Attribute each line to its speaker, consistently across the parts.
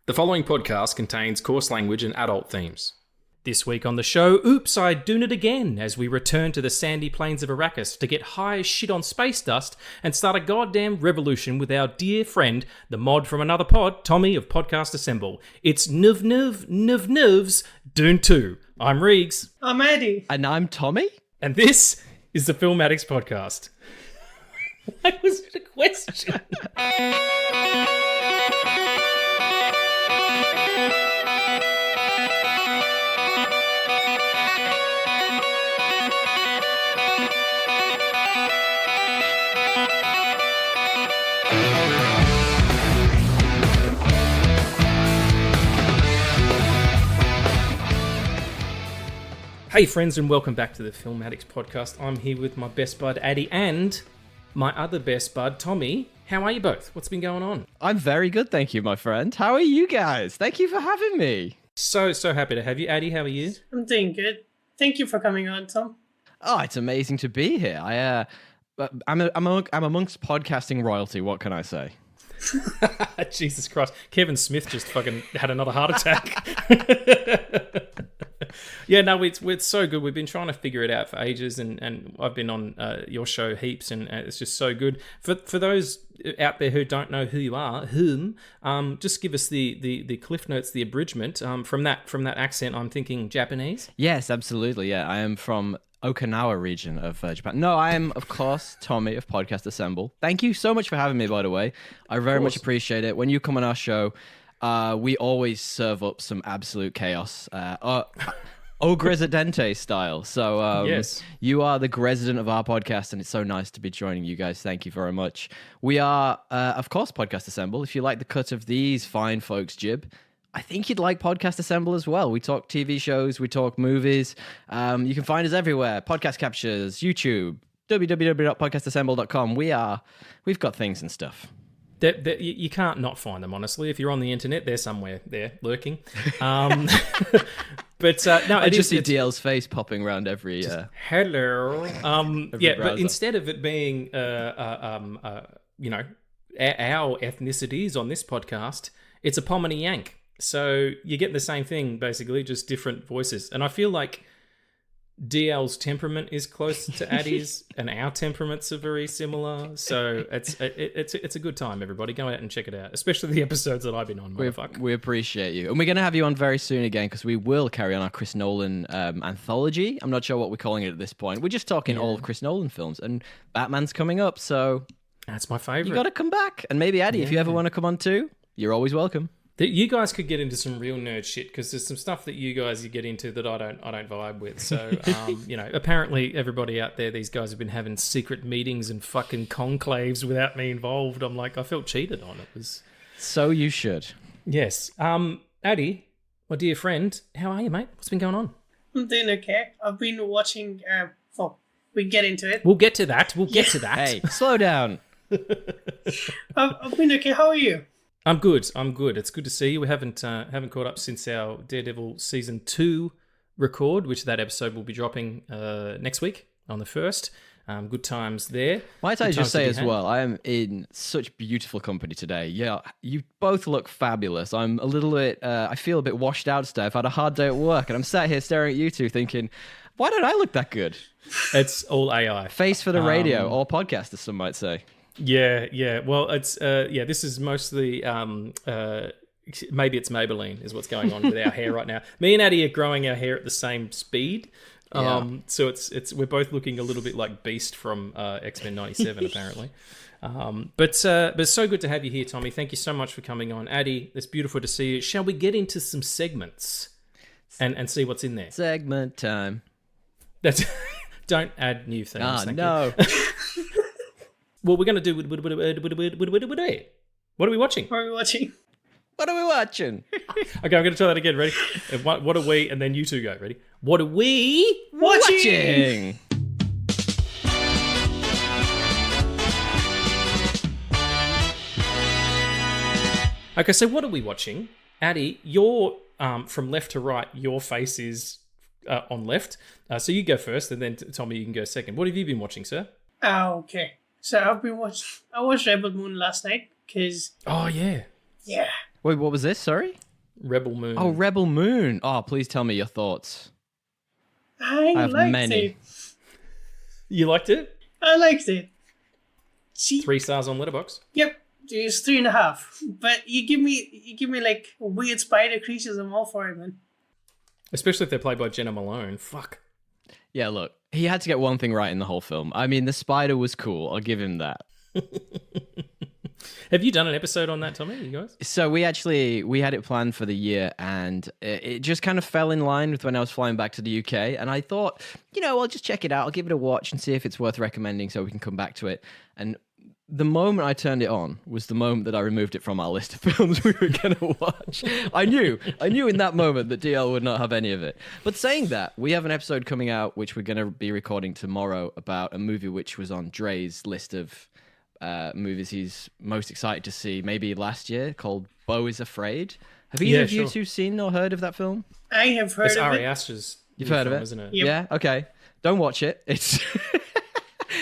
Speaker 1: The following podcast contains coarse language and adult themes. This week on the show, oops, I DUNE it again as we return to the sandy plains of Arrakis to get high as shit on space dust and start a goddamn revolution with our dear friend, the mod from another pod, Tommy of Podcast Assemble. It's Nuv's DUNE 2. I'm Reegs.
Speaker 2: I'm Eddie.
Speaker 3: And I'm Tommy.
Speaker 1: And this is the Film Addicts podcast. What was the question? Hey friends, and welcome back to the Film Addicts podcast. I'm here with my best bud Addy and my other best bud Tommy. How are you both? What's been going on?
Speaker 3: I'm very good, thank you, my friend. How are you guys? Thank you for having me.
Speaker 1: So happy to have you. Addy, how are you?
Speaker 2: I'm doing good. Thank you for coming on, Tom.
Speaker 3: Oh, it's amazing to be here. I'm amongst podcasting royalty. What can I say?
Speaker 1: Jesus Christ. Kevin Smith just fucking had another heart attack. Yeah, no, it's so good. We've been trying to figure it out for ages, and I've been on your show heaps, and it's just so good. For those out there who don't know who you are, just give us the cliff notes, the abridgment. From that accent, I'm thinking Japanese.
Speaker 3: Yes, absolutely. Yeah, I am from Okinawa region of Japan. No, I am, of course, Tommy of Podcast Assemble. Thank you so much for having me, by the way. I very much appreciate it. When you come on our show, we always serve up some absolute chaos. Au Gresidente style. So
Speaker 1: yes.
Speaker 3: You are the resident of our podcast, and it's so nice to be joining you guys. Thank you very much. We are, of course, Podcast Assemble. If you like the cut of these fine folks' jib, I think you'd like Podcast Assemble as well. We talk TV shows, we talk movies. You can find us everywhere. Podcast captures, YouTube, www.podcastassemble.com. We've got things and stuff.
Speaker 1: You can't not find them, honestly. If you're on the internet, they're somewhere there, lurking. But no,
Speaker 3: I just see DL's face popping around every...
Speaker 1: hello.
Speaker 3: every browser.
Speaker 1: But instead of it being, our ethnicities on this podcast, it's a Pomini Yank. So you get the same thing, basically, just different voices. And I feel like DL's temperament is close to Addy's, and our temperaments are very similar. So it's a good time, everybody. Go out and check it out, especially the episodes that I've been on.
Speaker 3: We appreciate you. And we're going to have you on very soon again, because we will carry on our Chris Nolan anthology. I'm not sure what we're calling it at this point. We're just talking all of Chris Nolan films, and Batman's coming up, so...
Speaker 1: That's my favourite.
Speaker 3: You got to come back. And maybe, Addy, if you ever want to come on too, you're always welcome.
Speaker 1: You guys could get into some real nerd shit, because there's some stuff that you get into that I don't vibe with. So, apparently everybody out there, these guys have been having secret meetings and fucking conclaves without me involved. I'm like, I felt cheated on. It was...
Speaker 3: So you should.
Speaker 1: Yes. Addy, my dear friend, how are you, mate? What's been going on?
Speaker 2: I'm doing okay. I've been watching... we get into it.
Speaker 1: We'll get to that.
Speaker 3: Hey, slow down.
Speaker 2: I've been okay. How are you?
Speaker 1: I'm good. It's good to see you. We haven't caught up since our Daredevil Season 2 record, which that episode will be dropping next week on the 1st. Good times there.
Speaker 3: Might I just say as well, I am in such beautiful company today. Yeah, you both look fabulous. I'm a little bit, I feel a bit washed out today. I've had a hard day at work, and I'm sat here staring at you two thinking, why don't I look that good?
Speaker 1: It's all AI.
Speaker 3: Face for the radio, or podcast, as some might say.
Speaker 1: Yeah. Well, it's this is mostly maybe it's Maybelline is what's going on with our hair right now. Me and Addy are growing our hair at the same speed. So it's we're both looking a little bit like Beast from X-Men 97 apparently. But it's so good to have you here, Tommy. Thank you so much for coming on. Addy, it's beautiful to see you. Shall we get into some segments and see what's in there?
Speaker 3: Segment time.
Speaker 1: That's don't add new things.
Speaker 3: No.
Speaker 1: Well, we're going to do... What are we watching?
Speaker 2: What are we watching?
Speaker 1: Okay, I'm going to try that again. Ready? What are we... And then you two go. Ready? What are we...
Speaker 3: watching?
Speaker 1: Okay, so what are we watching? Addy, you're from left to right. Your face is on left. So you go first, and then Tommy, you can go second. What have you been watching, sir?
Speaker 2: Okay. So I watched Rebel Moon last night because...
Speaker 1: Oh, yeah.
Speaker 2: Yeah.
Speaker 3: Wait, what was this? Sorry?
Speaker 1: Rebel Moon.
Speaker 3: Oh, Rebel Moon. Oh, please tell me your thoughts.
Speaker 2: I
Speaker 3: have
Speaker 2: liked
Speaker 3: many.
Speaker 2: it.
Speaker 1: You liked it?
Speaker 2: I liked it. See,
Speaker 1: 3 stars on Letterboxd.
Speaker 2: yep, it's 3.5. But you give me like weird spider creatures, I'm all for it, man.
Speaker 1: Especially if they're played by Jenna Malone. Fuck.
Speaker 3: Yeah, look, he had to get one thing right in the whole film. I mean, the spider was cool. I'll give him that.
Speaker 1: Have you done an episode on that, Tommy, you guys?
Speaker 3: So we had it planned for the year, and it just kind of fell in line with when I was flying back to the UK. And I thought, I'll just check it out. I'll give it a watch and see if it's worth recommending so we can come back to it. And the moment I turned it on was the moment that I removed it from our list of films we were going to watch. I knew in that moment that DL would not have any of it. But saying that, we have an episode coming out which we're going to be recording tomorrow about a movie which was on Dre's list of movies he's most excited to see, maybe last year, called Beau is Afraid. Have either of you two seen or heard of that film?
Speaker 2: I have heard
Speaker 1: It's
Speaker 2: of
Speaker 1: Ari
Speaker 2: it.
Speaker 1: Aster's
Speaker 3: You've
Speaker 1: new
Speaker 3: heard of
Speaker 1: film,
Speaker 3: it?
Speaker 1: isn't it?
Speaker 2: Yep.
Speaker 3: Yeah? Okay. Don't watch it. It's...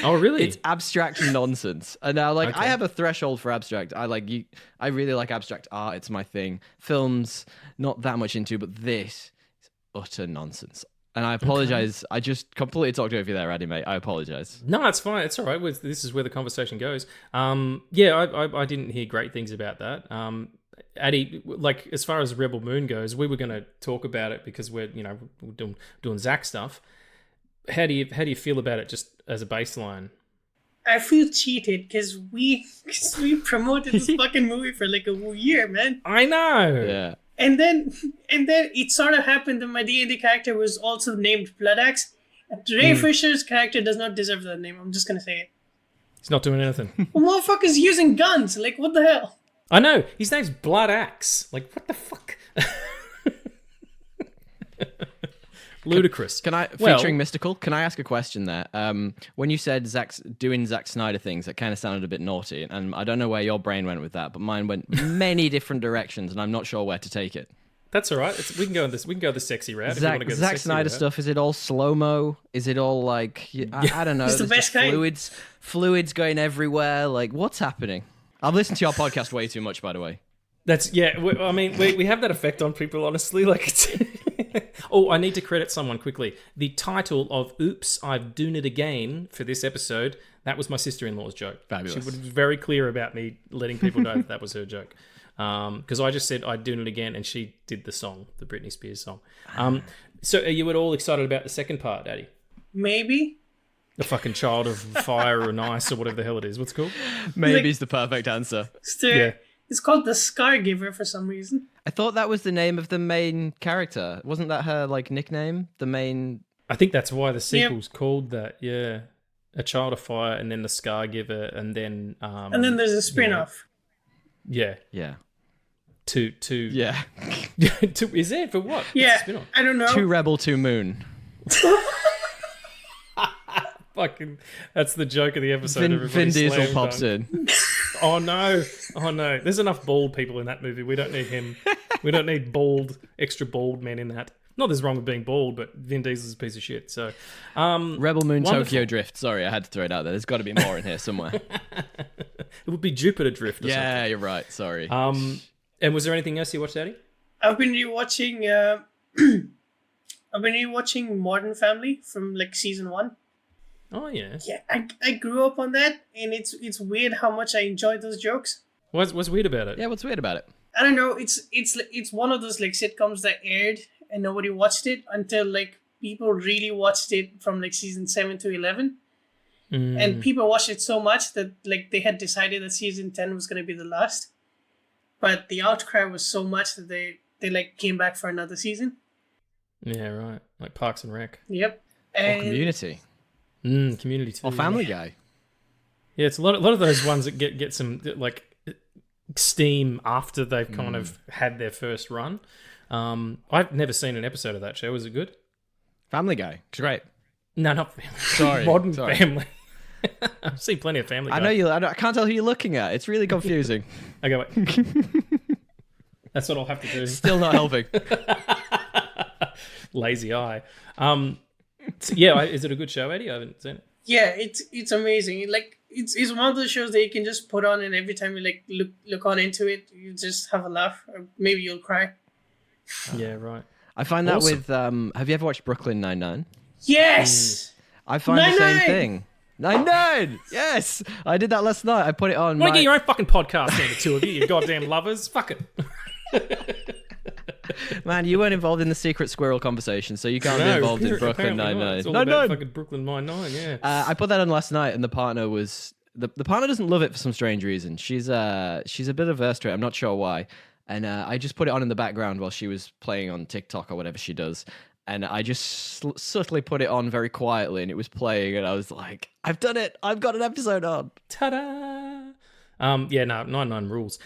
Speaker 1: Oh, really?
Speaker 3: It's abstract nonsense. And now,
Speaker 1: Okay.
Speaker 3: I have a threshold for abstract. I really like abstract art. It's my thing. Films, not that much into, but this is utter nonsense. And I apologize. Okay. I just completely talked over you there, Addy, mate. I apologize.
Speaker 1: No, it's fine. It's all right. This is where the conversation goes. I didn't hear great things about that. Addy, like, as far as Rebel Moon goes, we were going to talk about it because we're doing Zach stuff. How do you feel about it just as a baseline?
Speaker 2: I feel cheated because we promoted this fucking movie for like a whole year, man.
Speaker 1: I know.
Speaker 3: Yeah.
Speaker 2: And then it sort of happened that my D&D character was also named Bloodaxe. Ray Fisher's character does not deserve that name. I'm just gonna say it.
Speaker 1: He's not doing anything.
Speaker 2: Well, motherfucker's using guns. Like, what the hell?
Speaker 1: I know. His name's Blood Axe. Like, what the fuck? Ludicrous.
Speaker 3: Featuring Mystical, can I ask a question there? When you said Zack's doing Zack Snyder things, that kind of sounded a bit naughty, and I don't know where your brain went with that, but mine went many different directions, and I'm not sure where to take it.
Speaker 1: That's all right. We can go the sexy route.
Speaker 3: Zack Snyder stuff. Is it all slow mo? Is it all like I don't know?
Speaker 2: It's the best kind.
Speaker 3: Fluids going everywhere. Like, what's happening? I've listened to your podcast way too much, by the way.
Speaker 1: That's I mean, we have that effect on people, honestly. Like, it's oh, I need to credit someone quickly. The title of "Oops, I've Done It Again" for this episode, that was my sister-in-law's joke.
Speaker 3: Fabulous.
Speaker 1: She was very clear about me letting people know that was her joke. Because I just said I'd do it again, and she did the song, the Britney Spears song. So are you at all excited about the second part, Daddy?
Speaker 2: Maybe.
Speaker 1: The fucking Child of Fire and Ice, or whatever the hell it is. What's it called?
Speaker 3: Maybe's the perfect answer.
Speaker 2: It's called the Scar Giver for some reason.
Speaker 3: I thought that was the name of the main character. Wasn't that her nickname? The main.
Speaker 1: I think that's why the sequel's called that. Yeah, A Child of Fire, and then the Scar Giver, and then
Speaker 2: there's a spin-off.
Speaker 1: Yeah. Two.
Speaker 3: Yeah.
Speaker 1: Is it for what?
Speaker 2: Yeah. I don't know.
Speaker 3: 2 Rebel, 2 Moon.
Speaker 1: Fucking, that's the joke of the episode.
Speaker 3: Vin Diesel pops in.
Speaker 1: Oh no! There's enough bald people in that movie. We don't need him. We don't need extra bald men in that. Not there's wrong with being bald, but Vin Diesel's a piece of shit. So,
Speaker 3: Rebel Moon,
Speaker 1: wonderful.
Speaker 3: Tokyo Drift. Sorry, I had to throw it out there. There's got to be more in here somewhere.
Speaker 1: It would be Jupiter Drift. Or
Speaker 3: yeah,
Speaker 1: something.
Speaker 3: You're right. Sorry.
Speaker 1: And was there anything else you watched, Daddy?
Speaker 2: I've been rewatching. I've been rewatching Modern Family from like season 1.
Speaker 1: Oh yeah.
Speaker 2: Yeah, I grew up on that, and it's weird how much I enjoy those jokes.
Speaker 1: What's weird about it?
Speaker 3: Yeah, what's weird about it?
Speaker 2: I don't know. It's one of those like sitcoms that aired and nobody watched it until like people really watched it from like season 7 to 11, and people watched it so much that like they had decided that season 10 was going to be the last, but the outcry was so much that they like came back for another season.
Speaker 1: Yeah, right. Like Parks and Rec.
Speaker 2: Yep.
Speaker 3: Or Community.
Speaker 1: Community too.
Speaker 3: Or Family Guy.
Speaker 1: Yeah, it's a lot of those ones that get some like steam after they've kind of had their first run. I've never seen an episode of that show. Was it good?
Speaker 3: Family Guy. It's great.
Speaker 1: No, not Family.
Speaker 3: Sorry.
Speaker 1: Modern Family. I've seen plenty of Family Guy.
Speaker 3: I know you. I can't tell who you're looking at. It's really confusing.
Speaker 1: Okay, wait. That's what I'll have to do.
Speaker 3: Still not helping.
Speaker 1: Lazy eye. Yeah, is it a good show, Eddie? I haven't seen it.
Speaker 2: Yeah, it's amazing. Like it's one of those shows that you can just put on, and every time you like look on into it, you just have a laugh, or maybe you'll cry.
Speaker 1: Yeah, right.
Speaker 3: I find that with have you ever watched Brooklyn Nine-Nine?
Speaker 2: Yes.
Speaker 3: I find the same thing. 9-9! Yes! I did that last night. I put it on.
Speaker 1: Why get your own fucking podcast, then, the two of you, you goddamn lovers. Fuck it.
Speaker 3: Man, you weren't involved in the secret squirrel conversation, so you can't be involved in Brooklyn Nine-Nine.
Speaker 1: It's all about fucking Brooklyn Nine-Nine, yeah.
Speaker 3: I put that on last night, and the partner was... The partner doesn't love it for some strange reason. She's a bit averse to it. I'm not sure why. And I just put it on in the background while she was playing on TikTok or whatever she does. And I just subtly put it on very quietly, and it was playing, and I was like, I've done it! I've got an episode on!
Speaker 1: Ta-da! Yeah, no, 9-9 rules.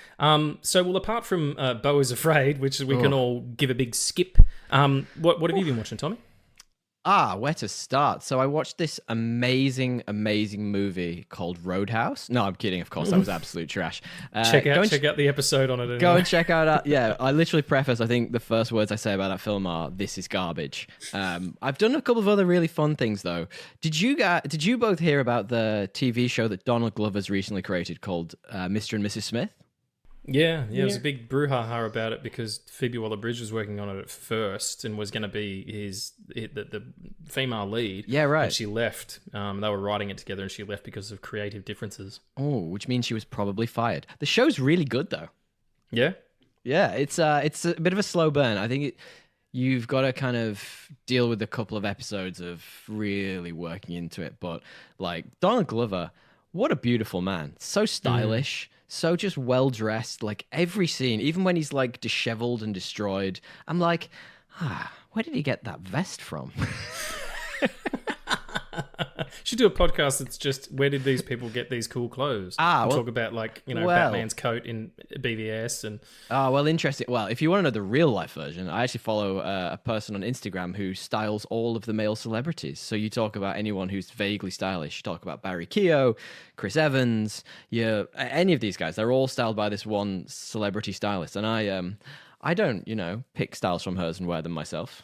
Speaker 1: So, well, apart from Beau is Afraid, which we can all give a big skip, what have you been watching, Tommy?
Speaker 3: Where to start? So I watched this amazing movie called Roadhouse. No, I'm kidding. Of course, that was absolute trash.
Speaker 1: Check out the episode on it. Anyway.
Speaker 3: Go and check out. Yeah, I literally preface. I think the first words I say about that film are, "This is garbage." I've done a couple of other really fun things though. Did you both hear about the TV show that Donald Glover's recently created called Mr. and Mrs. Smith?
Speaker 1: Yeah, it was a big brouhaha about it because Phoebe Waller-Bridge was working on it at first and was going to be the female lead.
Speaker 3: Yeah, right.
Speaker 1: And she left. They were writing it together, and she left because of creative differences.
Speaker 3: Oh, which means she was probably fired. The show's really good though.
Speaker 1: Yeah,
Speaker 3: yeah. It's a bit of a slow burn. I think you've got to kind of deal with a couple of episodes of really working into it. But like Donald Glover, what a beautiful man! So stylish. So just well dressed, like every scene, even when he's like disheveled and destroyed, I'm like, where did he get that vest from?
Speaker 1: Should do a podcast that's just where did these people get these cool clothes? Talk about Batman's coat in BVS and.
Speaker 3: Well, interesting. Well, if you want to know the real life version, I actually follow a person on Instagram who styles all of the male celebrities. So you talk about anyone who's vaguely stylish. You talk about Barry Keogh, Chris Evans, any of these guys. They're all styled by this one celebrity stylist, and I don't, pick styles from hers and wear them myself.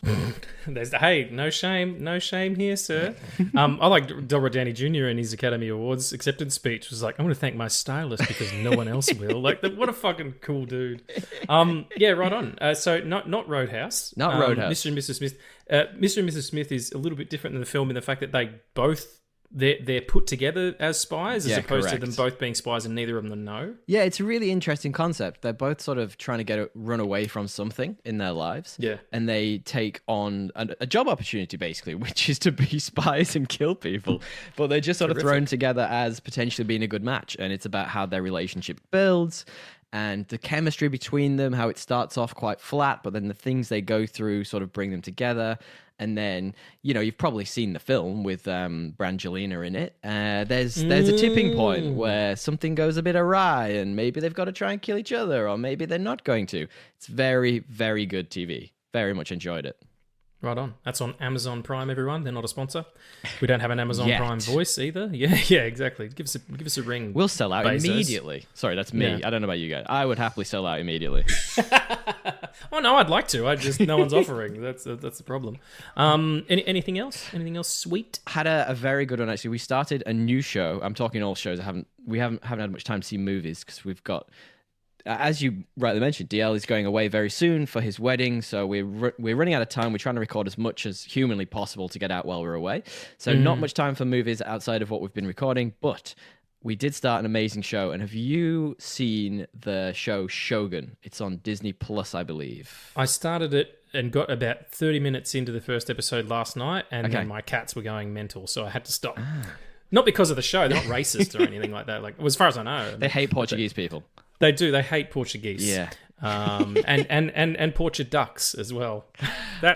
Speaker 1: Hey, no shame here, sir. I like Robert Downey Jr. in his Academy Awards acceptance speech was like, I'm going to thank my stylist because no one else will. Like, what a fucking cool dude. Yeah, right on. So not Roadhouse.
Speaker 3: Not Roadhouse.
Speaker 1: Mr. and Mrs. Smith. Mr. and Mrs. Smith is a little bit different than the film in the fact that they're put together as spies as opposed to them both being spies and neither of them know. Yeah,
Speaker 3: it's a really interesting concept. They're both sort of trying to run away from something in their lives.
Speaker 1: Yeah.
Speaker 3: And they take on a job opportunity, basically, which is to be spies and kill people. But they're just sort of thrown together as potentially being a good match. And it's about how their relationship builds and the chemistry between them, how it starts off quite flat, but then the things they go through sort of bring them together. And then, you've probably seen the film with Brangelina in it. There's a tipping point where something goes a bit awry and maybe they've got to try and kill each other or maybe they're not going to. It's very, very good TV. Very much enjoyed it.
Speaker 1: Right on. That's on Amazon Prime, everyone. They're not a sponsor. We don't have an Amazon Prime voice either. Yeah, exactly. Give us a ring.
Speaker 3: We'll sell out
Speaker 1: Bezos.
Speaker 3: Immediately. Sorry, that's me. Yeah. I don't know about you guys. I would happily sell out immediately.
Speaker 1: Oh no, I'd like to. No one's offering. That's the problem. Anything else? Anything else sweet?
Speaker 3: Had a very good one actually. We started a new show. I'm talking all shows. We haven't had much time to see movies because we've got. As you rightly mentioned, DL is going away very soon for his wedding, so we're running out of time. We're trying to record as much as humanly possible to get out while we're away. So not much time for movies outside of what we've been recording, but we did start an amazing show. And have you seen the show Shogun? It's on Disney Plus, I believe.
Speaker 1: I started it and got about 30 minutes into the first episode last night, and then my cats were going mental, so I had to stop. Not because of the show. They're not racist or anything like that. Like, as far as I know.
Speaker 3: They hate Portuguese people.
Speaker 1: They do. They hate Portuguese.
Speaker 3: Yeah.
Speaker 1: And Portuguese ducks as well.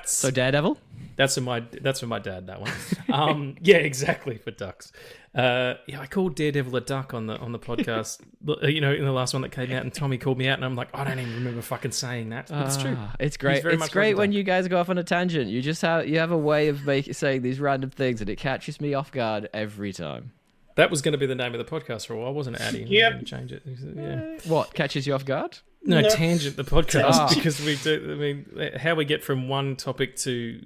Speaker 3: So Daredevil?
Speaker 1: That's for my dad, that one. Yeah, exactly, for ducks. I called Daredevil a duck on the podcast. In the last one that came out, and Tommy called me out, and I'm like, I don't even remember fucking saying that. But it's true.
Speaker 3: It's great. It's great when you guys go off on a tangent. You just have a way of saying these random things, and it catches me off guard every time.
Speaker 1: That was going to be the name of the podcast for a while, wasn't it, Addy?
Speaker 2: Yep.
Speaker 1: Going to change it. Yeah.
Speaker 3: What, catches you off guard?
Speaker 1: No, Tangent, the podcast, because we do. I mean, how we get from one topic to,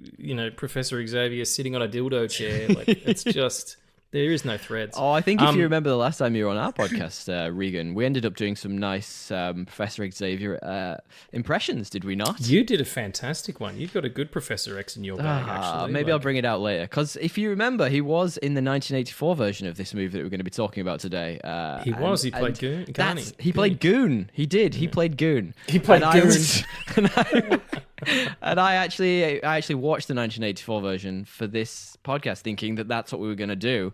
Speaker 1: Professor Xavier sitting on a dildo chair, like it's just There is no threads.
Speaker 3: Oh, I think if you remember the last time you were on our podcast, Regan, we ended up doing some nice Professor Xavier impressions, did we not?
Speaker 1: You did a fantastic one. You've got a good Professor X in your bag, actually.
Speaker 3: Maybe I'll bring it out later. Because if you remember, he was in the 1984 version of this movie that we're going to be talking about today.
Speaker 1: He played Goon.
Speaker 3: He played Goon. He did. He played Goon.
Speaker 1: He played Goon.
Speaker 3: And I actually watched the 1984 version for this podcast, thinking that that's what we were going to do,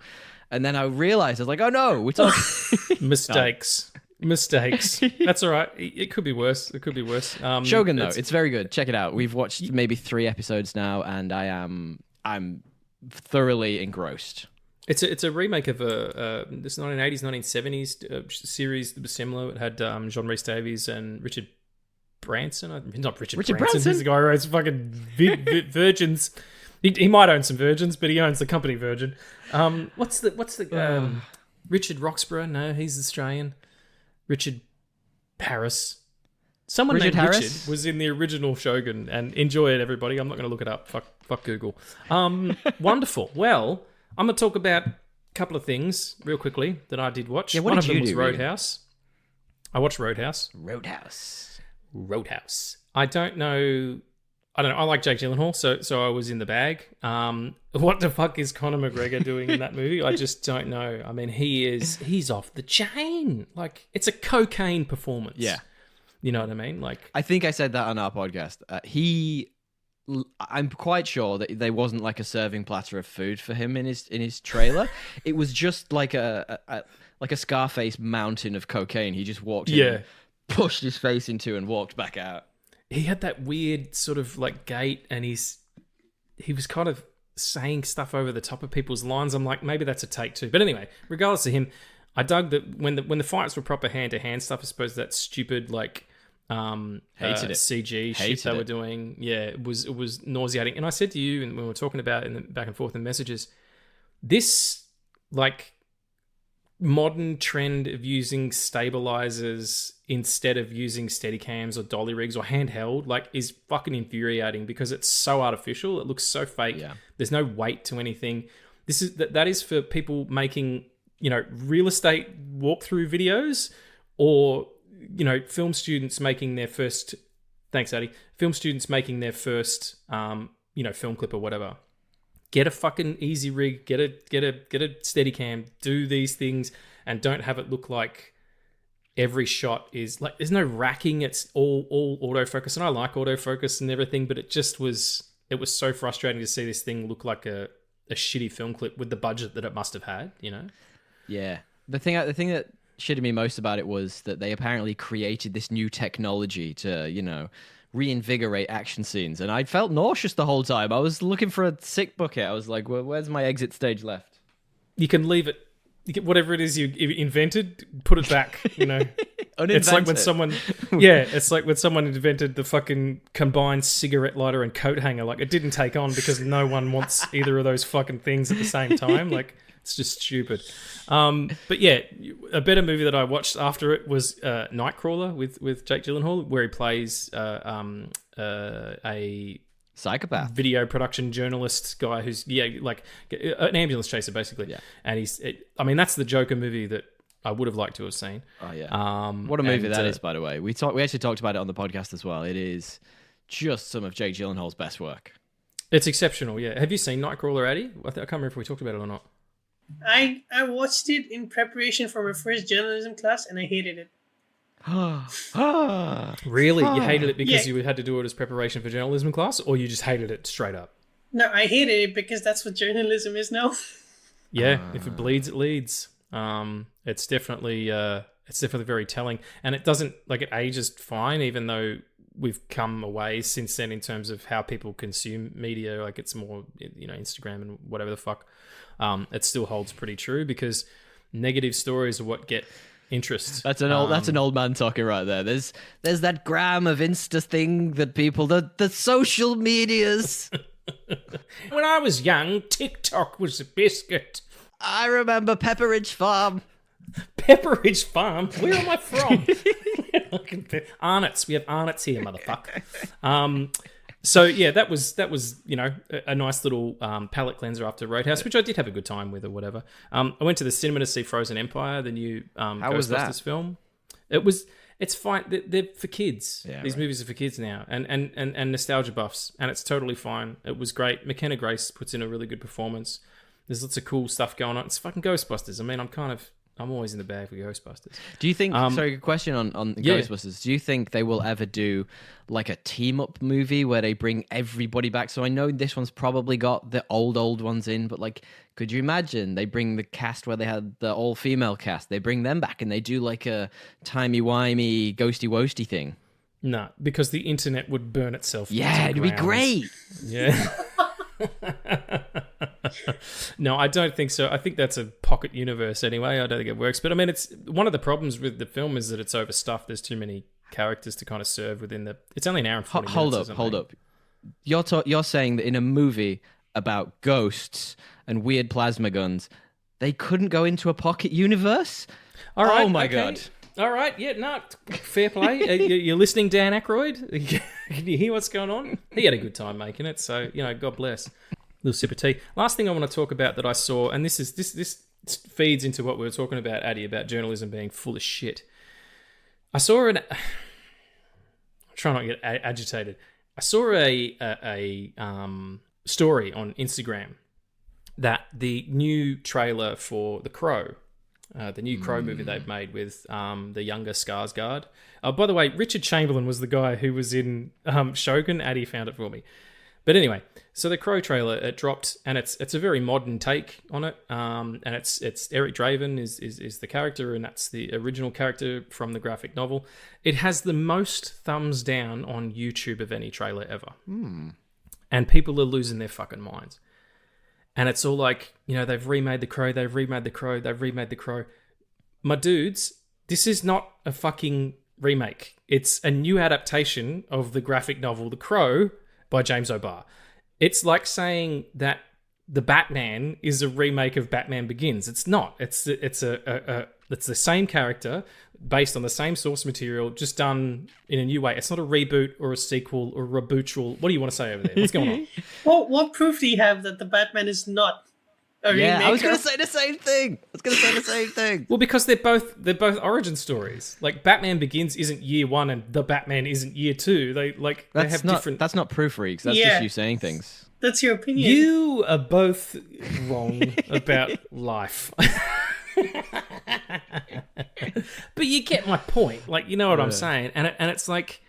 Speaker 3: and then I realized I was like, "Oh no, we're talking
Speaker 1: mistakes." That's all right. It could be worse.
Speaker 3: Shogun, though, it's very good. Check it out. We've watched maybe 3 episodes now, and I'm thoroughly engrossed.
Speaker 1: It's a remake of this 1980s 1970s series that was similar. It had John Rhys Davies and Richard Branson, not Richard Branson. He's the guy who owns fucking Virgins. He might own some Virgins, but he owns the company Virgin. What's the Richard Roxburgh? No, he's Australian. Richard Harris. Someone named Richard was in the original Shogun, and enjoy it, everybody. I'm not going to look it up. Fuck Google. Wonderful. Well, I'm going to talk about a couple of things real quickly that I did watch.
Speaker 3: Yeah,
Speaker 1: One of them was Roadhouse. I watched Roadhouse. I don't know. I like Jake Gyllenhaal, so I was in the bag. What the fuck is Conor McGregor doing in that movie? I just don't know. I mean, he's off the chain. Like, it's a cocaine performance.
Speaker 3: Yeah.
Speaker 1: You know what I mean? Like,
Speaker 3: I think I said that on our podcast. I'm quite sure that there wasn't like a serving platter of food for him in his trailer. It was just like a Scarface mountain of cocaine. He just walked in, pushed his face into, and walked back out.
Speaker 1: He had that weird sort of like gait, and he was kind of saying stuff over the top of people's lines. I'm like, maybe that's a take two. But anyway, regardless of him, I dug that when the fights were proper hand to hand stuff. I suppose that stupid like CG shit they were doing. Yeah, it was nauseating. And I said to you, and when we were talking about it in the back and forth in messages, this like modern trend of using stabilizers instead of using Steadicams or dolly rigs or handheld like is fucking infuriating because it's so artificial. It looks so fake. Yeah. There's no weight to anything. That is for people making, real estate walkthrough videos, or film students making their first film clip or whatever. Get a fucking easy rig, get a Steadicam, do these things, and don't have it look like every shot is like there's no racking. It's all autofocus, and I like autofocus and everything, but it was so frustrating to see this thing look like a shitty film clip with the budget that it must have had.
Speaker 3: Yeah, the thing that shitted me most about it was that they apparently created this new technology to reinvigorate action scenes, and I felt nauseous the whole time. I was looking for a sick bucket. I was like, where's my exit stage left?
Speaker 1: You can leave it. Whatever it is you invented, put it back. It's like when someone invented the fucking combined cigarette lighter and coat hanger. Like, it didn't take on because no one wants either of those fucking things at the same time. Like, it's just stupid. But yeah, a better movie that I watched after it was Nightcrawler with Jake Gyllenhaal, where he plays a
Speaker 3: psychopath
Speaker 1: video production journalist guy who's like an ambulance chaser basically. Yeah. And that's the Joker movie that I would have liked to have seen.
Speaker 3: Oh yeah. What a movie that is, by the way. We actually talked about it on the podcast as well. It is just some of Jake Gyllenhaal's best work.
Speaker 1: It's exceptional. Yeah. Have you seen Nightcrawler, Addy? I can't remember if we talked about it or not.
Speaker 2: I watched it in preparation for my first journalism class, and I hated it.
Speaker 1: Really? You hated it because you had to do it as preparation for journalism class, or you just hated it straight up?
Speaker 2: No, I hated it because that's what journalism is now.
Speaker 1: Yeah, if it bleeds, it leads. It's definitely very telling, and it doesn't it ages fine, even though we've come away since then in terms of how people consume media. Like, it's more Instagram and whatever the fuck. It still holds pretty true because negative stories are what get interest.
Speaker 3: That's an old man talking right there. There's that gram of Insta thing that people the social medias.
Speaker 1: When I was young, TikTok was a biscuit.
Speaker 3: I remember Pepperidge Farm.
Speaker 1: Pepperidge Farm? Where am I from? Arnott's. We have Arnott's here, motherfucker. So yeah, that was a nice little palate cleanser after Roadhouse, which I did have a good time with or whatever. I went to the cinema to see Frozen Empire, the new Ghostbusters film. It's fine. They're for kids. Yeah, These movies are for kids now, and nostalgia buffs, and it's totally fine. It was great. McKenna Grace puts in a really good performance. There's lots of cool stuff going on. It's fucking Ghostbusters. I mean, I'm always in the bag for Ghostbusters.
Speaker 3: Do you think? Sorry, question on Ghostbusters. Do you think they will ever do like a team up movie where they bring everybody back? So I know this one's probably got the old ones in, but like, could you imagine they bring the cast where they had the all female cast? They bring them back and they do like a timey wimey ghosty woasty thing.
Speaker 1: No, because the internet would burn itself.
Speaker 3: Yeah, it'd be great.
Speaker 1: Yeah. No, I don't think so. I think that's a pocket universe anyway. I don't think it works. But I mean, it's one of the problems with the film is that it's overstuffed. There's too many characters to kind of serve within the. It's only an hour and 40 minutes.
Speaker 3: Hold up. You're saying that in a movie about ghosts and weird plasma guns, they couldn't go into a pocket universe?
Speaker 1: All right.
Speaker 3: Oh my god.
Speaker 1: All right, yeah, no, fair play. You're listening, Dan Aykroyd? Can you hear what's going on? He had a good time making it, so, God bless. Little sip of tea. Last thing I want to talk about that I saw, and this feeds into what we were talking about, Addy, about journalism being full of shit. I saw I'm trying not to get agitated. I saw a story on Instagram that the new trailer for The Crow, the new Crow movie they've made with the younger Skarsgård. By the way, Richard Chamberlain was the guy who was in Shogun. Addy found it for me. But anyway, so the Crow trailer, it dropped, and it's a very modern take on it. And it's Eric Draven is the character, and that's the original character from the graphic novel. It has the most thumbs down on YouTube of any trailer ever. And people are losing their fucking minds. And it's all like, they've remade The Crow, they've remade The Crow, they've remade The Crow. My dudes, this is not a fucking remake. It's a new adaptation of the graphic novel The Crow by James O'Barr. It's like saying that the Batman is a remake of Batman Begins. It's not. It's the same character based on the same source material, just done in a new way. It's not a reboot or a sequel or a rebootual. What do you want to say over there? What's going on?
Speaker 2: Well, what proof do you have that the Batman is not a remake?
Speaker 3: I was going to say the same thing.
Speaker 1: Well, because they're both origin stories. Like Batman Begins isn't year one, and the Batman isn't year two. They have different.
Speaker 3: That's not proofreaks. That's just you saying things.
Speaker 2: That's your opinion.
Speaker 1: You are both wrong about life. But you get my point. Like, you know what I'm saying? And it's like,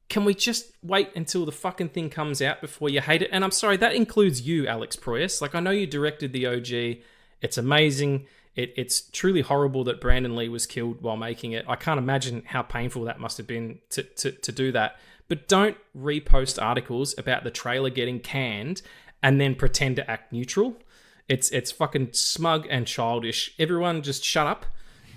Speaker 1: can we just wait until the fucking thing comes out before you hate it? And I'm sorry, that includes you, Alex Proyas. Like, I know you directed the OG. It's amazing. It's truly horrible that Brandon Lee was killed while making it. I can't imagine how painful that must have been to do that. But don't repost articles about the trailer getting canned and then pretend to act neutral. It's fucking smug and childish. Everyone just shut up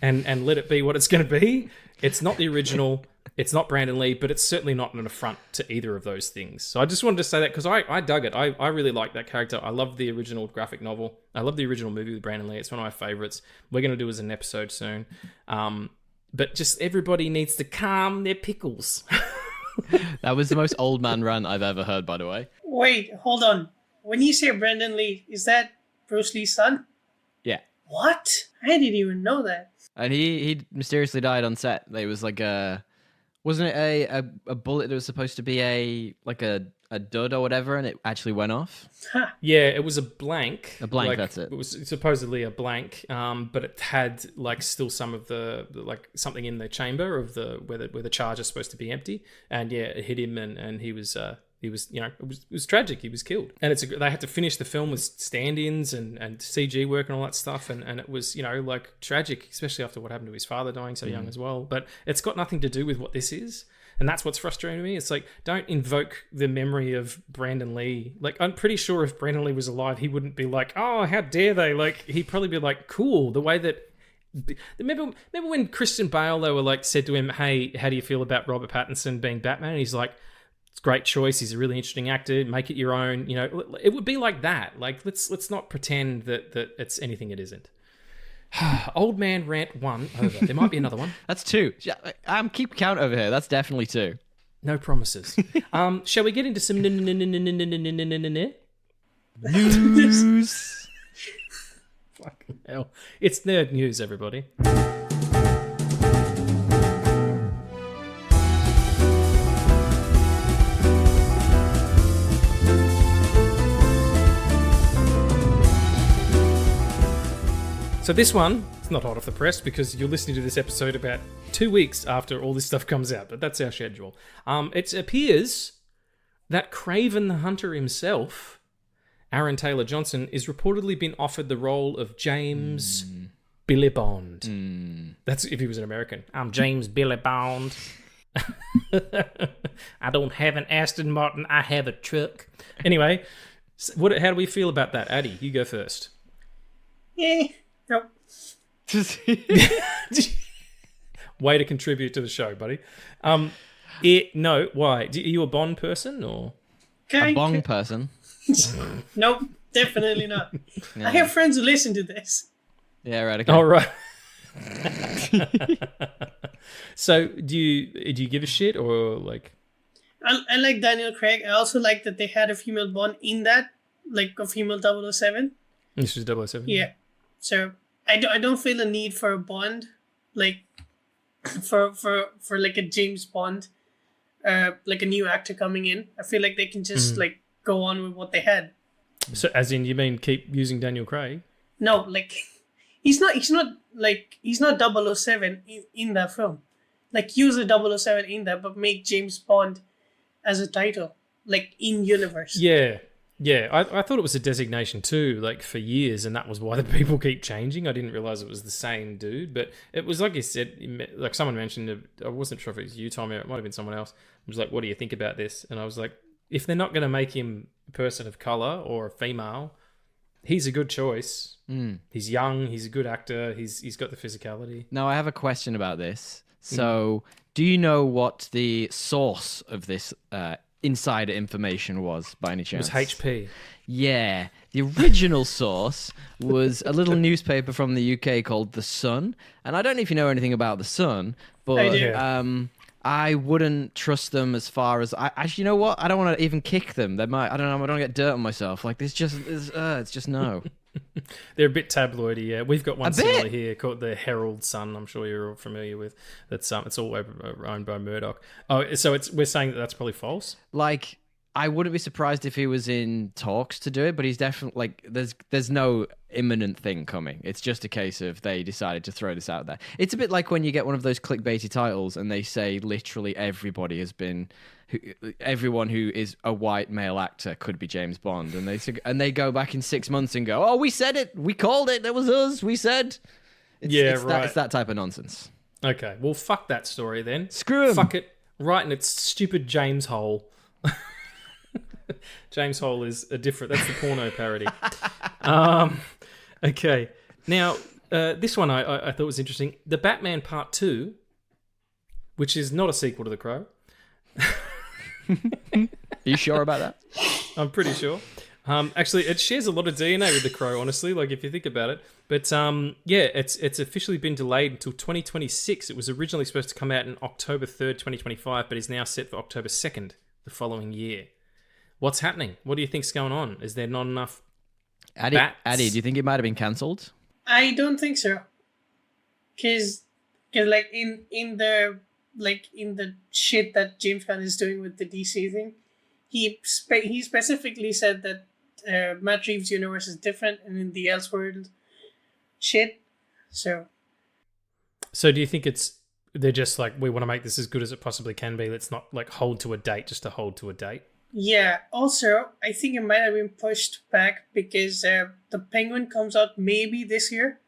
Speaker 1: and let it be what it's going to be. It's not the original. It's not Brandon Lee, but it's certainly not an affront to either of those things. So I just wanted to say that because I dug it. I really like that character. I love the original graphic novel. I love the original movie with Brandon Lee. It's one of my favorites. We're going to do it as an episode soon. But just everybody needs to calm their pickles.
Speaker 3: That was the most old man rant I've ever heard, by the way.
Speaker 2: Wait, hold on. When you say Brandon Lee, is that Bruce Lee's son?
Speaker 3: Yeah.
Speaker 2: What? I didn't even know that.
Speaker 3: And he mysteriously died on set. It was like wasn't it a bullet that was supposed to be a dud or whatever, and it actually went off?
Speaker 1: Yeah, it was a blank.
Speaker 3: A blank, that's it.
Speaker 1: It was supposedly a blank, but it had still some of the something in the chamber of where the charge is supposed to be empty, and yeah, it hit him, and he was it was tragic. He was killed, and they had to finish the film with stand-ins and CG work and all that stuff, and it was tragic, especially after what happened to his father dying so young as well. But it's got nothing to do with what this is. And that's what's frustrating to me. It's like, don't invoke the memory of Brandon Lee. Like, I'm pretty sure if Brandon Lee was alive, he wouldn't be like, oh, how dare they? Like, he'd probably be like, cool. The way that... Remember when Christian Bale, they were said to him, hey, how do you feel about Robert Pattinson being Batman? And he's like, it's a great choice. He's a really interesting actor. Make it your own. It would be like that. Like, let's not pretend that it's anything it isn't. Old man rant 1 over. There might be another one.
Speaker 3: That's 2. Keep count over here. That's definitely 2.
Speaker 1: No promises. Shall we get into some
Speaker 3: News.
Speaker 1: Fucking hell. It's nerd news, everybody. So this one, it's not hot off the press because you're listening to this episode about 2 weeks after all this stuff comes out, but that's our schedule. It appears that Craven the Hunter himself, Aaron Taylor Johnson, is reportedly been offered the role of James Billy Bond. That's if he was an American. I'm James Billy Bond. I don't have an Aston Martin, I have a truck. Anyway, how do we feel about that? Addy, you go first.
Speaker 2: Yeah. Nope.
Speaker 1: Way to contribute to the show, buddy. No, why? Are you a Bond person or
Speaker 3: A bong person?
Speaker 2: Nope, definitely not.
Speaker 3: Yeah.
Speaker 2: I have friends who listen to this.
Speaker 3: Yeah, right. Okay.
Speaker 1: all right? So, do you give a shit or like?
Speaker 2: I like Daniel Craig. I also like that they had a female Bond in that, like a female 007.
Speaker 1: This is 007.
Speaker 2: Yeah. So I don't feel a need for a Bond, like for like a James Bond, like a new actor coming in. I feel like they can just like go on with what they had.
Speaker 1: So, as in, you mean keep using Daniel Craig?
Speaker 2: No, like he's not 007 in that film. Like use a 007 in that, but make James Bond as a title, like in universe.
Speaker 1: Yeah. I thought it was a designation too, like for years, and that was why the people keep changing. I didn't realize it was the same dude, but it was like you said, like someone mentioned it. I wasn't sure if it was you, Tommy, or it might have been someone else. It was like, what do you think about this? And I was like, if they're not going to make him a person of color or a female, he's a good choice. He's young, he's a good actor, he's got the physicality.
Speaker 3: Now, I have a question about this. So, do you know what the source of this insider information was, by any chance?
Speaker 1: It was HP.
Speaker 3: Yeah. The original source was a little newspaper from the UK called The Sun. And I don't know if you know anything about The Sun, but
Speaker 2: I do.
Speaker 3: I wouldn't trust them as far as... Actually, you know what? I don't want to even kick them. They might... I don't know. I don't get dirt on myself. Like, it's just no.
Speaker 1: They're a bit tabloidy, yeah. We've got one
Speaker 3: A
Speaker 1: similar
Speaker 3: bit?
Speaker 1: here called the Herald Sun. I'm sure you're all familiar with. That's it's all owned by Murdoch. Oh, so we're saying that that's probably false.
Speaker 3: Like, I wouldn't be surprised if he was in talks to do it, but he's definitely like there's no imminent thing coming. It's just a case of they decided to throw this out there. It's a bit like when you get one of those clickbaity titles and they say literally everybody has been, everyone who is a white male actor could be James Bond, and they go back in 6 months and go, oh, we said it, we called it, that was us, we said. It's that type of nonsense.
Speaker 1: Okay, well, fuck that story then.
Speaker 3: Screw him.
Speaker 1: Fuck it right in its stupid James hole. James Hole is a different... That's the porno parody. Okay. Now, this one I thought was interesting. The Batman Part 2, which is not a sequel to The Crow.
Speaker 3: Are you sure about that?
Speaker 1: I'm pretty sure. Actually, it shares a lot of DNA with The Crow, honestly, like if you think about it. But yeah, it's officially been delayed until 2026. It was originally supposed to come out in October 3rd, 2025, but is now set for October 2nd, the following year. What's happening? What do you think's going on? Is there not enough bats?
Speaker 3: Addy, do you think it might have been cancelled?
Speaker 2: I don't think so. Cause like in the shit that James Gunn is doing with the DC thing, he specifically said that Matt Reeves' universe is different and in the Elseworld shit. So
Speaker 1: do you think they're just like, we want to make this as good as it possibly can be? Let's not like hold to a date just to hold to a date.
Speaker 2: yeah. Also, I think it might have been pushed back because the Penguin comes out maybe this year,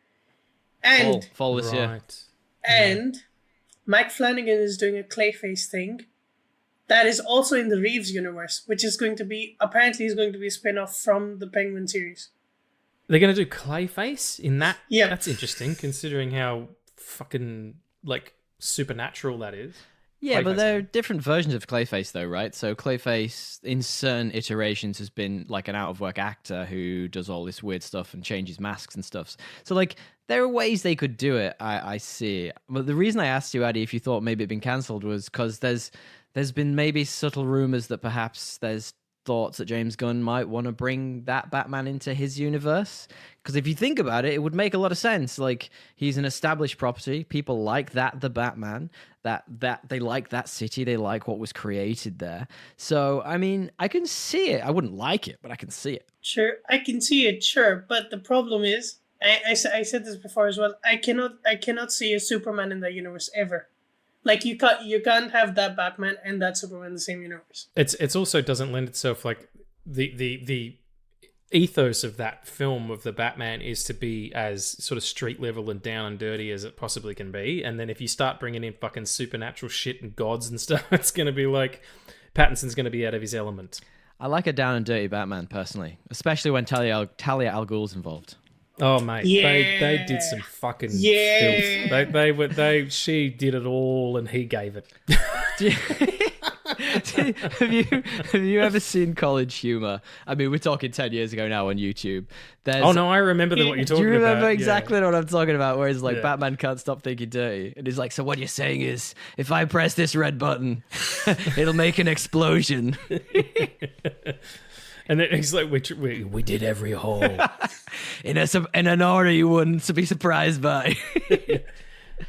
Speaker 2: and
Speaker 3: fall this year.
Speaker 1: Right.
Speaker 2: and Mike Flanagan is doing a Clayface thing that is also in the Reeves universe, which is going to be a spin-off from the Penguin series.
Speaker 1: They're going to do Clayface in that?
Speaker 2: Yeah.
Speaker 1: That's interesting, considering how fucking, like, supernatural that is.
Speaker 3: Yeah, but
Speaker 1: Clayface.
Speaker 3: there are different versions of Clayface, though, right? So Clayface, in certain iterations, has been like an out-of-work actor who does all this weird stuff and changes masks and stuff. So, like, there are ways they could do it, I see. But the reason I asked you, Addy, if you thought maybe it'd been cancelled was because there's there's been maybe subtle rumors that perhaps there's thoughts that James Gunn might want to bring that Batman into his universe. Because if you think about it, it would make a lot of sense. Like, he's an established property. People like that, the Batman, that they like that city. They like what was created there. So, I mean, I can see it. I wouldn't like it, but I can see it.
Speaker 2: Sure, I can see it, sure. But the problem is, I said this before as well, I cannot see a Superman in that universe ever. Like, you can't have that Batman and that Superman in the same universe.
Speaker 1: It's also doesn't lend itself, like, the ethos of that film of the Batman is to be as sort of street level and down and dirty as it possibly can be. And then if you start bringing in fucking supernatural shit and gods and stuff, it's going to be like Pattinson's going to be out of his element. I
Speaker 3: like a down and dirty Batman personally, especially when Talia al Ghul's involved.
Speaker 1: Oh mate, yeah. They did some fucking filth. She did it all, and he gave it.
Speaker 3: Have you ever seen College Humor? I mean, we're talking 10 years ago now on YouTube.
Speaker 1: Oh no, I remember what you're talking about.
Speaker 3: Do you remember exactly what I'm talking about? Where it's like Batman can't stop thinking dirty, and he's like, "So what you're saying is, if I press this red button, it'll make an explosion."
Speaker 1: And then he's like, we did every hole.
Speaker 3: in an order you wouldn't be surprised by.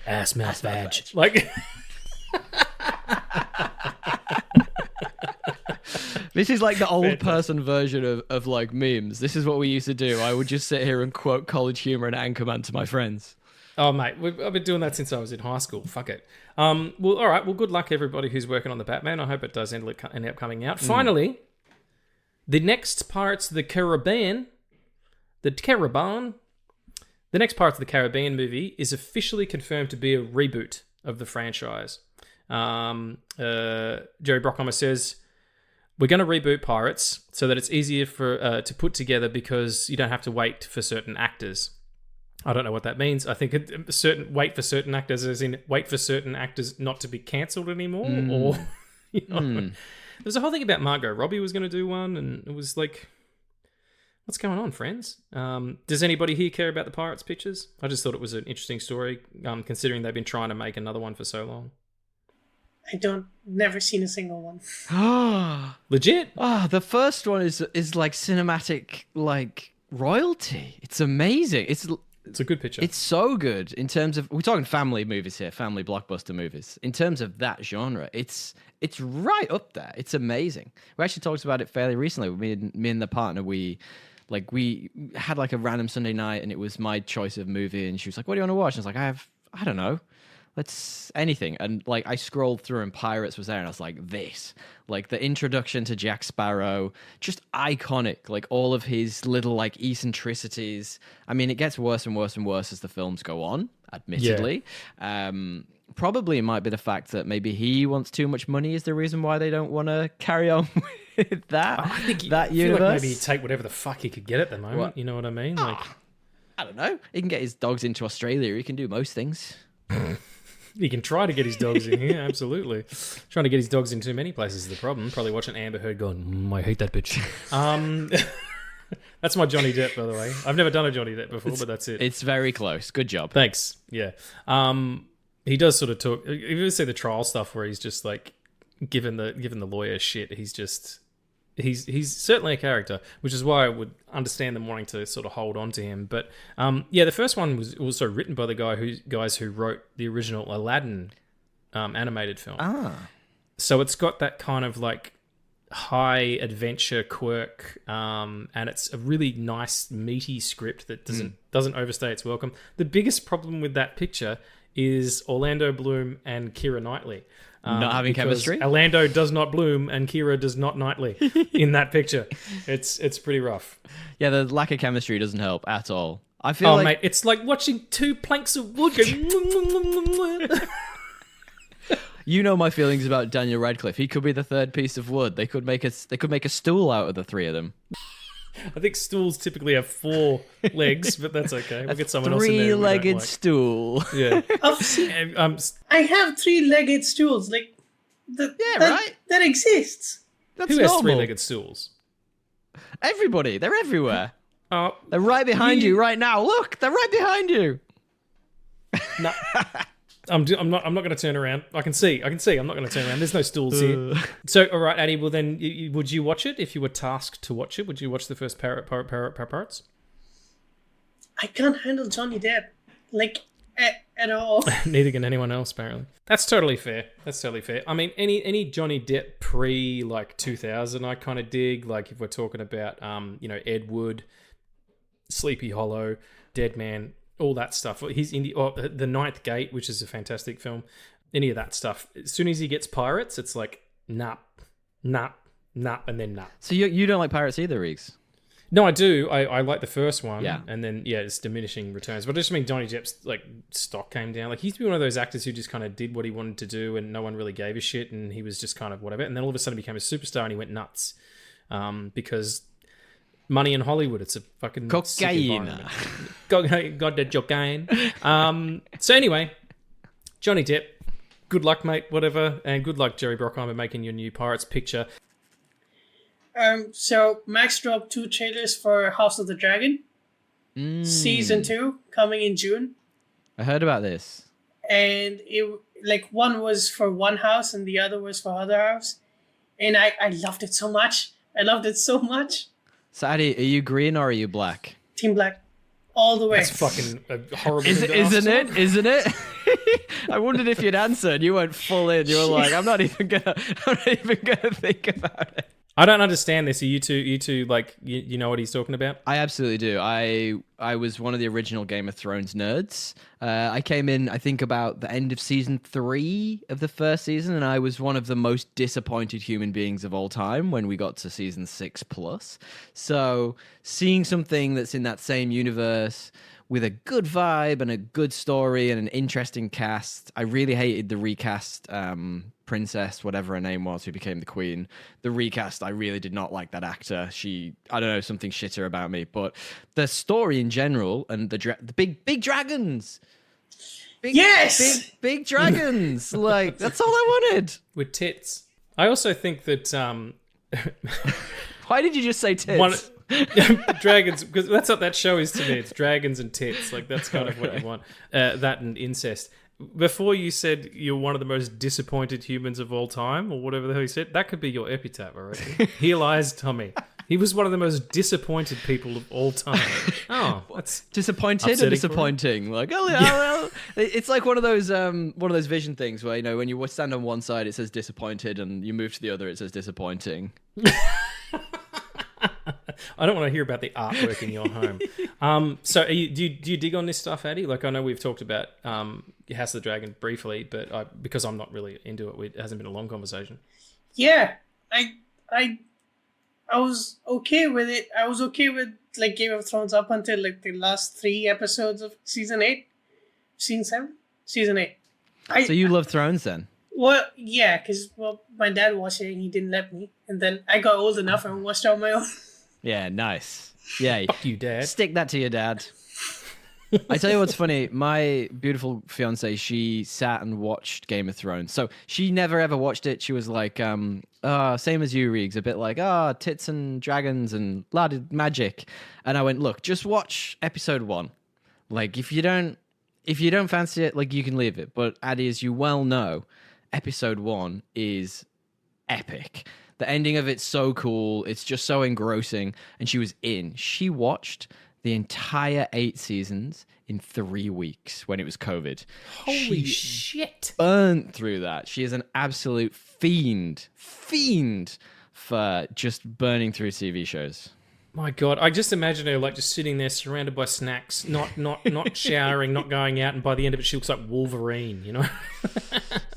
Speaker 1: Ass mouth badge. Like...
Speaker 3: This is like the old person version of like memes. This is what we used to do. I would just sit here and quote College Humor and Anchorman to my friends.
Speaker 1: Oh, mate, I've been doing that since I was in high school. Fuck it. Well, all right. Well, good luck, everybody who's working on the Batman. I hope it does end up coming out. Finally... The next Pirates of the Caribbean, the next Pirates of the Caribbean movie is officially confirmed to be a reboot of the franchise. Jerry Bruckheimer says, we're going to reboot Pirates so that it's easier to put together because you don't have to wait for certain actors. I don't know what that means. I think wait for certain actors as in wait for certain actors not to be cancelled anymore, or... You know, there's a whole thing about Margot Robbie was going to do one, and it was like, what's going on, friends? Does anybody here care about the Pirates pictures? I just thought it was an interesting story, considering they've been trying to make another one for so long.
Speaker 2: Never seen a single one.
Speaker 1: Legit?
Speaker 3: The first one is like cinematic, like royalty. It's amazing. It's a good picture. It's so good in terms of, we're talking family movies here, family blockbuster movies. In terms of that genre, it's right up there. It's amazing. We actually talked about it fairly recently. Me and the partner, we had like a random Sunday night, and it was my choice of movie, and she was like, "What do you want to watch?" And I was like, I don't know. Let's anything. And like I scrolled through and Pirates was there, and I was like, this. Like the introduction to Jack Sparrow, just iconic. Like all of his little like eccentricities. I mean, it gets worse and worse and worse as the films go on, admittedly. Yeah. Probably it might be the fact that maybe he wants too much money is the reason why they don't want to carry on with that.
Speaker 1: I think
Speaker 3: that
Speaker 1: universe. Like maybe he'd take whatever the fuck he could get at the moment. What? You know what I mean? Like,
Speaker 3: I don't know. He can get his dogs into Australia. He can do most things.
Speaker 1: He can try to get his dogs in here, absolutely. Trying to get his dogs in too many places is the problem. Probably watching Amber Heard going, I hate that bitch. That's my Johnny Depp, by the way. I've never done a Johnny Depp before, but that's it.
Speaker 3: It's very close. Good job.
Speaker 1: Thanks. Yeah. He does sort of talk. If you see the trial stuff where he's just like given the lawyer shit, he's certainly a character, which is why I would understand them wanting to sort of hold on to him. But the first one was also written by the guys who wrote the original Aladdin animated film. So it's got that kind of like high adventure quirk, and it's a really nice meaty script that doesn't overstay its welcome. The biggest problem with that picture is Orlando Bloom and Keira Knightley.
Speaker 3: Not having chemistry?
Speaker 1: Orlando does not bloom and Keira does not Knightley in that picture. It's pretty rough.
Speaker 3: Yeah, the lack of chemistry doesn't help at all. I feel
Speaker 1: mate, it's like watching two planks of wood go...
Speaker 3: You know my feelings about Daniel Radcliffe. He could be the third piece of wood. They could make a stool out of the three of them.
Speaker 1: I think stools typically have 4 legs, but that's okay. We'll get someone else in there.
Speaker 3: Three-legged stool.
Speaker 1: Yeah.
Speaker 2: I have 3-legged stools. Like, right? That exists.
Speaker 3: That's
Speaker 1: Who has
Speaker 3: normal.
Speaker 1: 3-legged stools?
Speaker 3: Everybody. They're everywhere. They're right behind you right now. Look, they're right behind you.
Speaker 1: No. I'm not going to turn around. I can see. I'm not going to turn around. There's no stools here. So, all right, Addy. Well, then, would you watch it if you were tasked to watch it? Would you watch the first parrots?
Speaker 2: I can't handle Johnny Depp, like at all.
Speaker 1: Neither can anyone else, apparently. That's totally fair. I mean, any Johnny Depp pre like 2000, I kind of dig. Like if we're talking about Ed Wood, Sleepy Hollow, Dead Man. All that stuff. He's in the Ninth Gate, which is a fantastic film. Any of that stuff. As soon as he gets pirates, it's like nah, and then nah.
Speaker 3: So you don't like pirates either, Riggs?
Speaker 1: No, I do. I like the first one.
Speaker 3: Yeah.
Speaker 1: And then it's diminishing returns. But I just mean Johnny Depp's like stock came down. Like he used to be one of those actors who just kind of did what he wanted to do, and no one really gave a shit, and he was just kind of whatever. And then all of a sudden he became a superstar, and he went nuts because. Money in Hollywood, it's a fucking
Speaker 3: cocaine.
Speaker 1: Got that cocaine. So anyway, Johnny Depp, good luck, mate, whatever, and good luck, Jerry Bruckheimer, making your new Pirates picture.
Speaker 2: So Max dropped 2 trailers for House of the Dragon, season 2 coming in June.
Speaker 3: I heard about this,
Speaker 2: and it one was for one house and the other was for other house, and I loved it so much. So,
Speaker 3: Addy, are you green or are you black?
Speaker 2: Team Black, all the way.
Speaker 1: That's fucking horrible.
Speaker 3: Isn't it? I wondered if you'd answered. You went full in. You were like, I'm not even gonna think about it.
Speaker 1: I don't understand this. Are you two like you know what he's talking about?
Speaker 3: I absolutely do. I was one of the original Game of Thrones nerds. I came in, I think, about the end of season 3 of the first season, and I was one of the most disappointed human beings of all time when we got to season 6+. So seeing something that's in that same universe with a good vibe and a good story and an interesting cast. I really hated the recast princess, whatever her name was, who became the queen. The recast, I really did not like that actor. I don't know, something shitter about me. But the story in general and the big dragons. Big dragons. Like, that's all I wanted.
Speaker 1: With tits. I also think that...
Speaker 3: Why did you just say tits?
Speaker 1: Dragons, because that's what that show is to me. It's dragons and tits. Like that's kind of what you want. That and incest. Before you said you're one of the most disappointed humans of all time, or whatever the hell you said, that could be your epitaph, I reckon. Here lies Tommy. He was one of the most disappointed people of all time. Oh, that's
Speaker 3: disappointed or disappointing? Like, well, it's like one of those vision things where when you stand on one side it says disappointed, and you move to the other it says disappointing.
Speaker 1: I don't want to hear about the artwork in your home. So do you dig on this stuff, Addy? Like I know we've talked about House of the Dragon briefly, but because I'm not really into it, it hasn't been a long conversation.
Speaker 2: Yeah, I was okay with it. I was okay with like Game of Thrones up until like the last 3 episodes of season 8, season 7, season 8.
Speaker 3: So you love Thrones then?
Speaker 2: Well, yeah, because my dad watched it and he didn't let me, and then I got old enough and watched it on my own.
Speaker 3: Yeah, nice. Yeah,
Speaker 1: fuck you, Dad.
Speaker 3: Stick that to your dad. I tell you what's funny. My beautiful fiance, she sat and watched Game of Thrones. So she never ever watched it. She was like, same as you, Riggs, a bit like, tits and dragons and magic. And I went, look, just watch episode 1. Like, if you don't fancy it, like, you can leave it. But Addy, as you well know, episode 1 is epic. The ending of it's so cool. It's just so engrossing. And she was in. She watched the entire 8 seasons in 3 weeks when it was COVID.
Speaker 1: Holy shit.
Speaker 3: Burnt through that. She is an absolute fiend for just burning through TV shows.
Speaker 1: My God, I just imagine her like just sitting there surrounded by snacks, not showering, not going out, and by the end of it she looks like Wolverine, you know?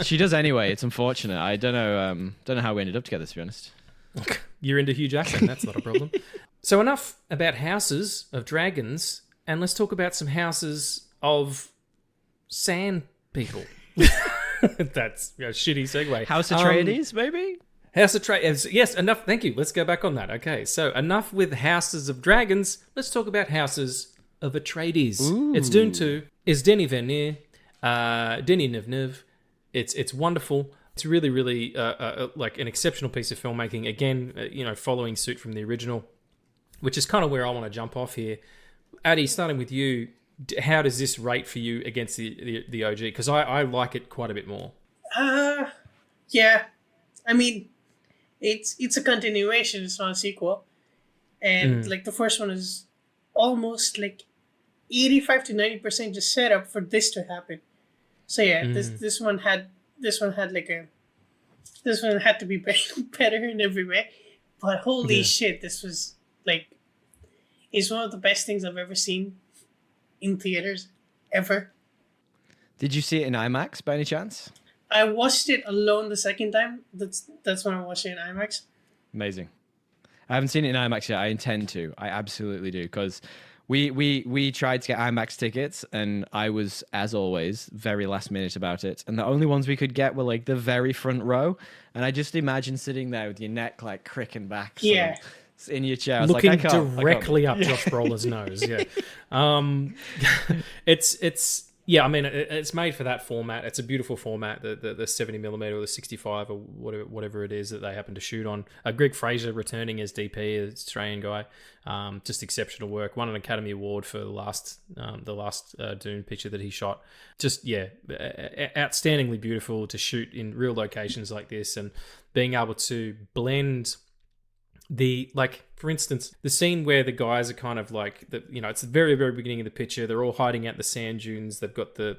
Speaker 3: She does anyway. It's unfortunate. I don't know how we ended up together, to be honest.
Speaker 1: You're into Hugh Jackman, that's not a problem. So enough about houses of dragons, and let's talk about some houses of sand people. That's a shitty segue.
Speaker 3: House Atreides, maybe?
Speaker 1: House Atreides. Yes, enough. Thank you. Let's go back on that. Okay, so enough with houses of dragons. Let's talk about houses of Atreides.
Speaker 3: Ooh.
Speaker 1: It's Dune 2. It's Denis Villeneuve. Denis Villeneuve. It's wonderful. It's really, really like an exceptional piece of filmmaking. Again, following suit from the original, which is kind of where I want to jump off here. Addy, starting with you, how does this rate for you against the OG? Because I like it quite a bit more.
Speaker 2: Yeah. I mean, it's a continuation. It's not a sequel. And like the first one is almost like 85 to 90% just set up for this to happen. So yeah, this one had to be better in every way. But holy shit, this was like, it's one of the best things I've ever seen in theaters ever.
Speaker 3: Did you see it in IMAX by any chance?
Speaker 2: I watched it alone the second time. That's when I watched it in IMAX.
Speaker 3: Amazing. I haven't seen it in IMAX yet. I intend to. I absolutely do, because we tried to get IMAX tickets, and I was, as always, very last minute about it. And the only ones we could get were like the very front row. And I just imagine sitting there with your neck like cricking back.
Speaker 2: Yeah.
Speaker 3: In your chair.
Speaker 1: Looking like, directly up Josh Brolin's nose. Yeah. I mean, it's made for that format. It's a beautiful format, the 70mm or the 65 or whatever it is that they happen to shoot on. Greg Fraser returning as DP, an Australian guy. Just exceptional work. Won an Academy Award for the last Dune picture that he shot. Just, outstandingly beautiful to shoot in real locations like this, and being able to blend for instance, the scene where the guys are kind of like, it's the very, very beginning of the picture. They're all hiding out the sand dunes. They've got the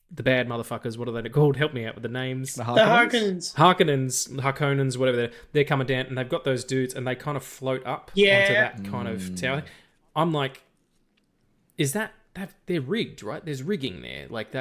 Speaker 1: bad motherfuckers. What are they called? Help me out with the names.
Speaker 2: The Harkonnens.
Speaker 1: Harkonnens, whatever they're coming down, and they've got those dudes, and they kind of float up onto that kind of tower. I'm like, is that they're rigged, right? There's rigging there. Like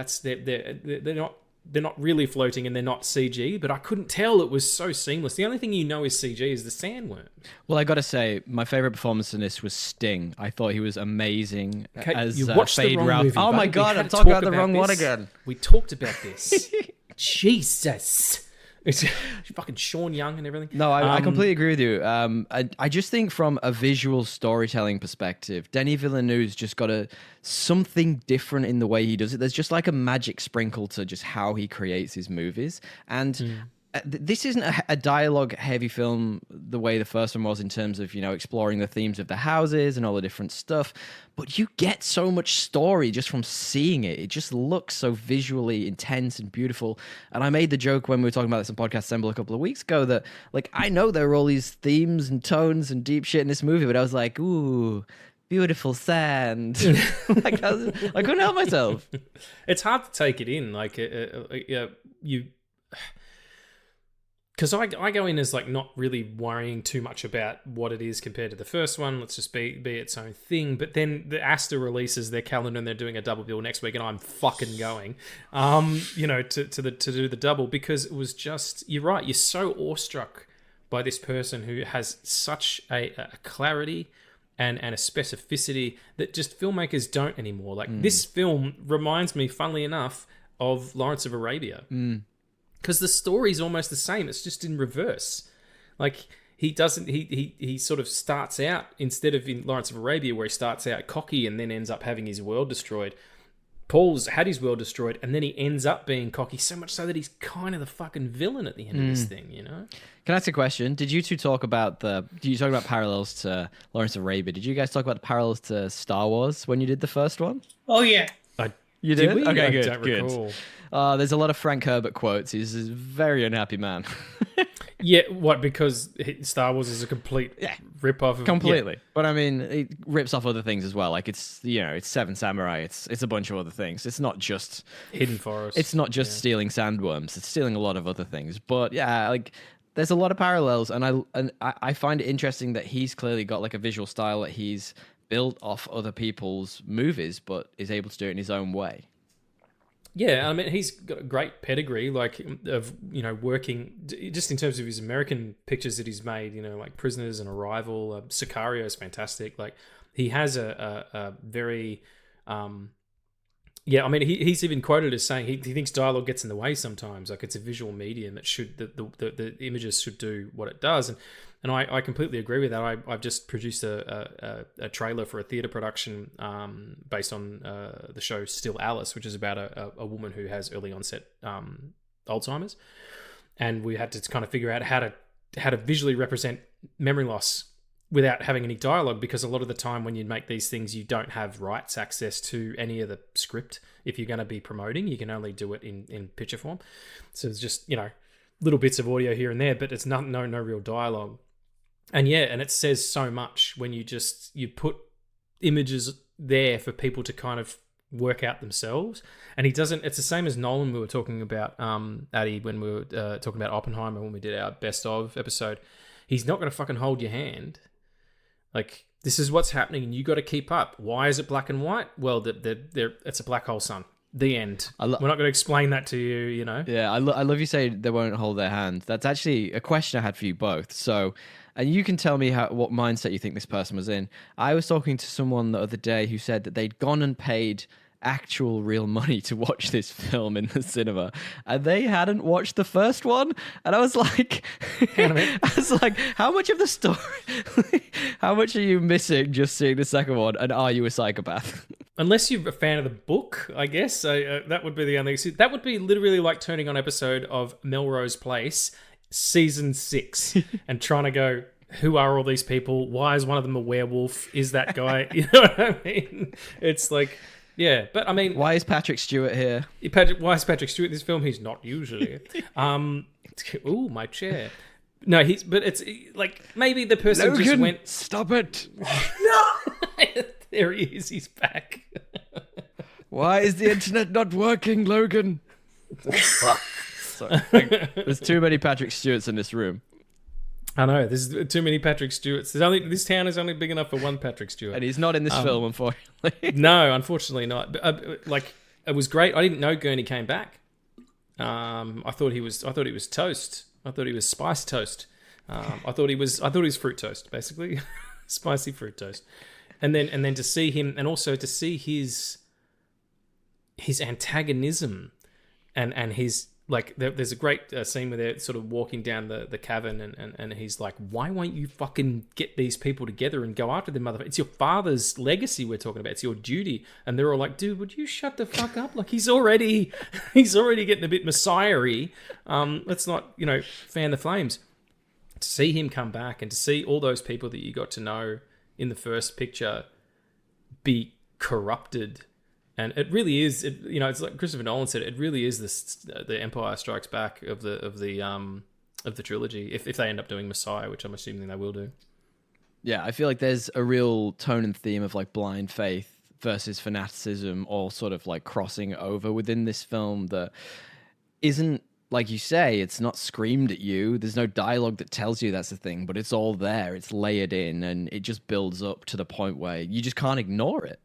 Speaker 1: they're not really floating, and they're not CG, but I couldn't tell. It was so seamless. The only thing you know is CG is the sandworm.
Speaker 3: Well, I got to say, my favorite performance in this was Sting. I thought he was amazing as
Speaker 1: you watched
Speaker 3: Fade
Speaker 1: the wrong
Speaker 3: Ralph.
Speaker 1: movie,
Speaker 3: oh my
Speaker 1: buddy.
Speaker 3: God, I'm talking about the wrong one again.
Speaker 1: We talked about this. Jesus. It's fucking Sean Young and everything.
Speaker 3: No, I completely agree with you. I just think from a visual storytelling perspective, Denis Villeneuve's just got something different in the way he does it. There's just like a magic sprinkle to just how he creates his movies. And this isn't a dialogue-heavy film the way the first one was, in terms of, exploring the themes of the houses and all the different stuff. But you get so much story just from seeing it. It just looks so visually intense and beautiful. And I made the joke when we were talking about this on Podcast Assemble a couple of weeks ago that, like, I know there are all these themes and tones and deep shit in this movie, but I was like, ooh, beautiful sand. Like, I couldn't help myself.
Speaker 1: It's hard to take it in. Like, because I go in as like not really worrying too much about what it is compared to the first one. Let's just be its own thing. But then the Astor releases their calendar, and they're doing a double bill next week, and I'm fucking going, to do the double, because it was just, you're right, you're so awestruck by this person who has such a clarity and a specificity that just filmmakers don't anymore. Like this film reminds me, funnily enough, of Lawrence of Arabia. Because the story's almost the same. It's just in reverse. Like, he sort of starts out, instead of in Lawrence of Arabia, where he starts out cocky and then ends up having his world destroyed. Paul's had his world destroyed, and then he ends up being cocky, so much so that he's kind of the fucking villain at the end of this thing,
Speaker 3: Can I ask a question? Did you two talk about parallels to Lawrence of Arabia? Did you guys talk about the parallels to Star Wars when you did the first one?
Speaker 2: Oh, yeah.
Speaker 3: You did?
Speaker 1: We?
Speaker 3: Okay,
Speaker 1: I
Speaker 3: good.
Speaker 1: don't recall.
Speaker 3: There's a lot of Frank Herbert quotes. He's a very unhappy man.
Speaker 1: Yeah, what? Because Star Wars is a complete rip-off of...
Speaker 3: Completely.
Speaker 1: Yeah.
Speaker 3: But I mean, it rips off other things as well. Like, it's Seven Samurai. It's a bunch of other things. It's not just...
Speaker 1: Hidden Forest.
Speaker 3: It's not just stealing sandworms. It's stealing a lot of other things. But yeah, like, there's a lot of parallels. And I find it interesting that he's clearly got like a visual style that he's built off other people's movies, but is able to do it in his own way.
Speaker 1: Yeah, I mean, he's got a great pedigree, like, of, working, just in terms of his American pictures that he's made, like Prisoners and Arrival. Sicario is fantastic. Like, he has a very... I mean, he's even quoted as saying he thinks dialogue gets in the way sometimes. Like, it's a visual medium. It should... The images should do what it does. And I completely agree with that. I've just produced a trailer for a theatre production based on the show Still Alice, which is about a woman who has early onset Alzheimer's, and we had to kind of figure out how to visually represent memory loss without having any dialogue, because a lot of the time when you make these things, you don't have rights access to any of the script. If you're going to be promoting, you can only do it in picture form. So it's just, little bits of audio here and there, but it's no real dialogue. And and it says so much when you put images there for people to kind of work out themselves. And he doesn't. It's the same as Nolan. We were talking about Addy when we were talking about Oppenheimer when we did our best of episode. He's not going to fucking hold your hand. Like, this is what's happening, and you got to keep up. Why is it black and white? Well, it's a black hole sun. The end. We're not going to explain that to you,
Speaker 3: Yeah, I love you say they won't hold their hand. That's actually a question I had for you both. So, and you can tell me what mindset you think this person was in. I was talking to someone the other day who said that they'd gone and paid actual real money to watch this film in the cinema, and they hadn't watched the first one. And I was like, how much of the story, how much are you missing just seeing the second one? And are you a psychopath?
Speaker 1: Unless you're a fan of the book, I guess. That would be the only... That would be literally like turning on an episode of Melrose Place, season 6, and trying to go, who are all these people? Why is one of them a werewolf? Is that guy... You know what I mean? It's like... Yeah, but I mean...
Speaker 3: Why is Patrick Stewart here?
Speaker 1: Why is Patrick Stewart in this film? He's not usually. Ooh, my chair. No, but it's like maybe the person
Speaker 3: Logan,
Speaker 1: just went...
Speaker 3: Stop it!
Speaker 1: No! There he is, he's back.
Speaker 3: Why is the internet not working, Logan? Sorry. There's too many Patrick Stewarts in this room.
Speaker 1: I know, there's too many Patrick Stewarts. This town is only big enough for one Patrick Stewart.
Speaker 3: And he's not in this film, unfortunately.
Speaker 1: No, unfortunately not. But, it was great. I didn't know Gurney came back. I thought he was toast. I thought he was spice toast. I thought he was fruit toast, basically. Spicy fruit toast. And then to see him, and also to see his antagonism and his... Like, there's a great scene where they're sort of walking down the cavern and he's like, why won't you fucking get these people together and go after them, motherfucker? It's your father's legacy we're talking about. It's your duty. And they're all like, dude, would you shut the fuck up? Like, he's already getting a bit messiah-y. Let's not, fan the flames. To see him come back and to see all those people that you got to know in the first picture be corrupted. And it really is, it's like Christopher Nolan said, it really is the Empire Strikes Back of the trilogy. If they end up doing Messiah, which I'm assuming they will do.
Speaker 3: Yeah, I feel like there's a real tone and theme of like blind faith versus fanaticism, all sort of like crossing over within this film that isn't, like you say, it's not screamed at you. There's no dialogue that tells you that's the thing, but it's all there. It's layered in, and it just builds up to the point where you just can't ignore it.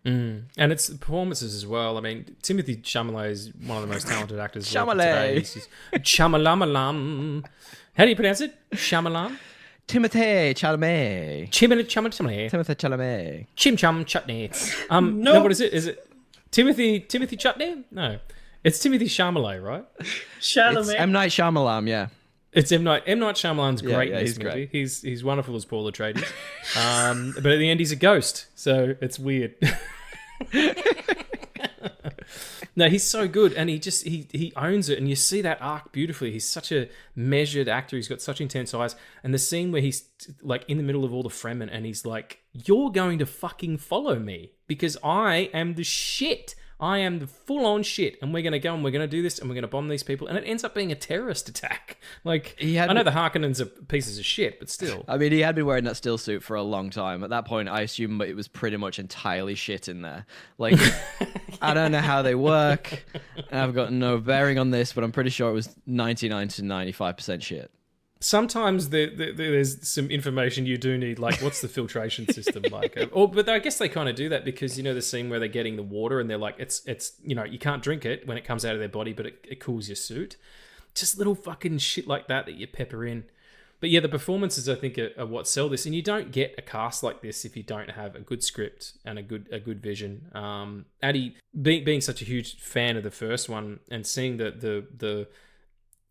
Speaker 1: And it's performances as well. I mean, Timothy Chalamet is one of the most talented actors
Speaker 3: Chalamet.
Speaker 1: today. Chamalamalam. How do you pronounce it? Shyamalan?
Speaker 3: Timothy Chalamet.
Speaker 1: Timothy
Speaker 3: Chalamet.
Speaker 1: Chim Chum Chutney.
Speaker 2: No,
Speaker 1: what is it? Is it Timothy Chutney? No. It's Timothy Chalamet, right?
Speaker 2: Chalamet.
Speaker 3: It's M. Night Shyamalan, yeah.
Speaker 1: It's M. Night Shyamalan's great in this
Speaker 3: he's
Speaker 1: movie.
Speaker 3: great.
Speaker 1: He's wonderful as Paul Atreides. But at the end, he's a ghost, so it's weird. No, he's so good, and he owns it, and you see that arc beautifully. He's such a measured actor. He's got such intense eyes, and the scene where he's like in the middle of all the Fremen, and he's like, "You're going to fucking follow me because I am the shit. I am the full-on shit, and we're going to go and we're going to do this, and we're going to bomb these people," and it ends up being a terrorist attack. Like, I know the Harkonnens are pieces of shit, but still.
Speaker 3: I mean, he had been wearing that still suit for a long time. At that point, I assume it was pretty much entirely shit in there. Like, I don't know how they work, and I've got no bearing on this, but I'm pretty sure it was 99 to 95% shit.
Speaker 1: Sometimes there's some information you do need, like what's the filtration system like? But I guess they kind of do that because the scene where they're getting the water and they're like, it's you can't drink it when it comes out of their body, but it cools your suit. Just little fucking shit like that you pepper in. But yeah, the performances I think are what sell this, and you don't get a cast like this if you don't have a good script and a good vision. Addy, being such a huge fan of the first one and seeing the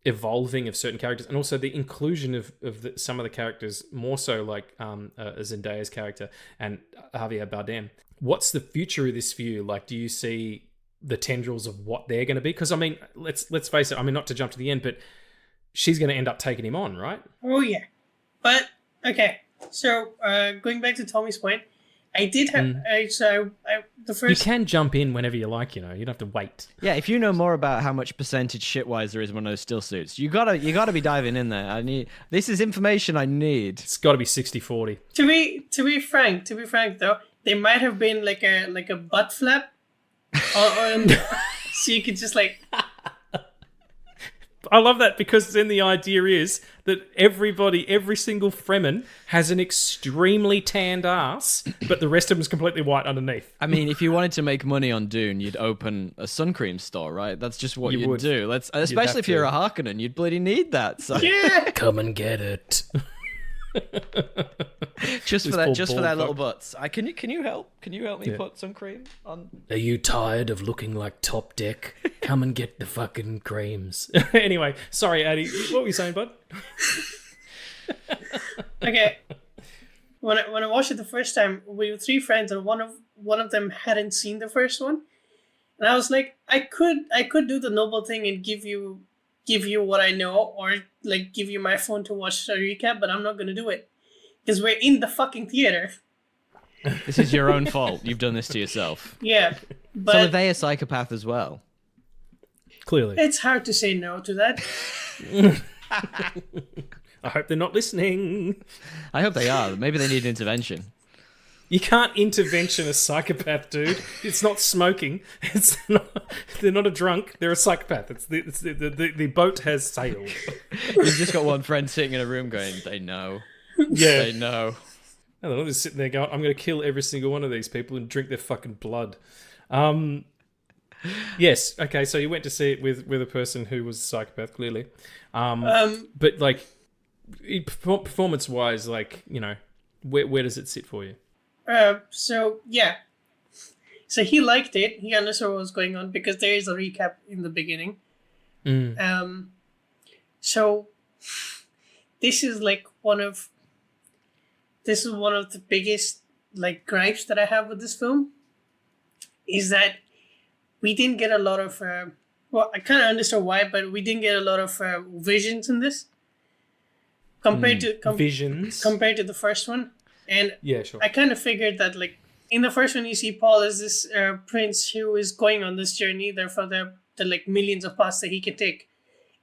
Speaker 1: evolving of certain characters, and also the inclusion of some of the characters, more so like Zendaya's character and Javier Bardem. What's the future of this for you? Like, do you see the tendrils of what they're going to be? Because I mean, let's face it. I mean, not to jump to the end, but she's going to end up taking him on, right?
Speaker 2: Oh yeah, but okay. So going back to Tommy's point, I did have the
Speaker 1: You
Speaker 2: first.
Speaker 1: can jump in whenever you like, you don't have to wait.
Speaker 3: Yeah, if you know more about how much percentage shitwise there is in one of those still suits, you gotta be diving in there. This is information I need.
Speaker 1: It's got to be 60-40.
Speaker 2: To be frank though, they might have been like a butt flap, on, so you could just like.
Speaker 1: I love that because then the idea is that every single Fremen has an extremely tanned ass, but the rest of them's completely white underneath.
Speaker 3: I mean, if you wanted to make money on Dune, you'd open a sun cream store, right? That's just what you'd do. Especially if you're a Harkonnen, you'd bloody need that. So.
Speaker 2: Yeah.
Speaker 1: Come and get it.
Speaker 3: just for their little butts. Can you help me put some cream on?
Speaker 1: Are you tired of looking like Top Deck? Come and get the fucking creams. Anyway, sorry, Addy. What were you saying, bud?
Speaker 2: Okay. When I watched it the first time, we were 3 friends, and one of them hadn't seen the first one, and I was like, I could do the noble thing and give you what I know, or like give you my phone to watch a recap, but I'm not gonna do it because we're in the fucking theater.
Speaker 3: This is your own fault. You've done this to yourself.
Speaker 2: Yeah, but
Speaker 3: So are they a psychopath as well?
Speaker 1: Clearly.
Speaker 2: it's hard to say no to that.
Speaker 1: I hope they're not listening.
Speaker 3: I hope they are. Maybe they need intervention.
Speaker 1: You can't intervention a psychopath, dude. It's not smoking. They're not a drunk. They're a psychopath. The boat has sailed.
Speaker 3: You've just got one friend sitting in a room going, they know.
Speaker 1: Yeah.
Speaker 3: They know.
Speaker 1: And they're just sitting there going, I'm going to kill every single one of these people and drink their fucking blood. Yes. Okay. So you went to see it with a person who was a psychopath, clearly. But like, performance wise, like, where does it sit for you?
Speaker 2: So he liked it. He understood what was going on because there is a recap in the beginning. So this is one of the biggest gripes that I have with this film is that we didn't get a lot of I kind of understand why, but we didn't get a lot of visions in this compared to
Speaker 1: visions
Speaker 2: compared to the first one. And
Speaker 1: yeah, sure.
Speaker 2: I kind of figured that, in the first one, you see Paul as this prince who is going on this journey. Therefore, there are millions of paths that he can take.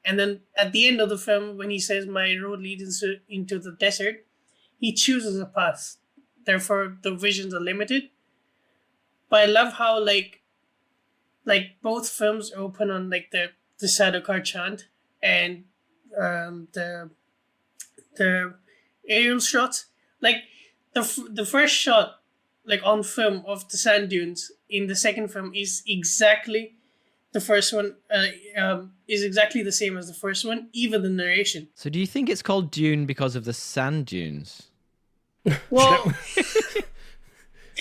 Speaker 2: And then at the end of the film, when he says, my road leads into the desert, he chooses a path. Therefore, the visions are limited. But I love how, both films open on, the Sadokar chant and the aerial shots. The first shot, on film of the sand dunes in the second film is exactly the first one. Is exactly the same as the first one, even the narration.
Speaker 3: So, do you think it's called Dune because of the sand dunes?
Speaker 2: Well,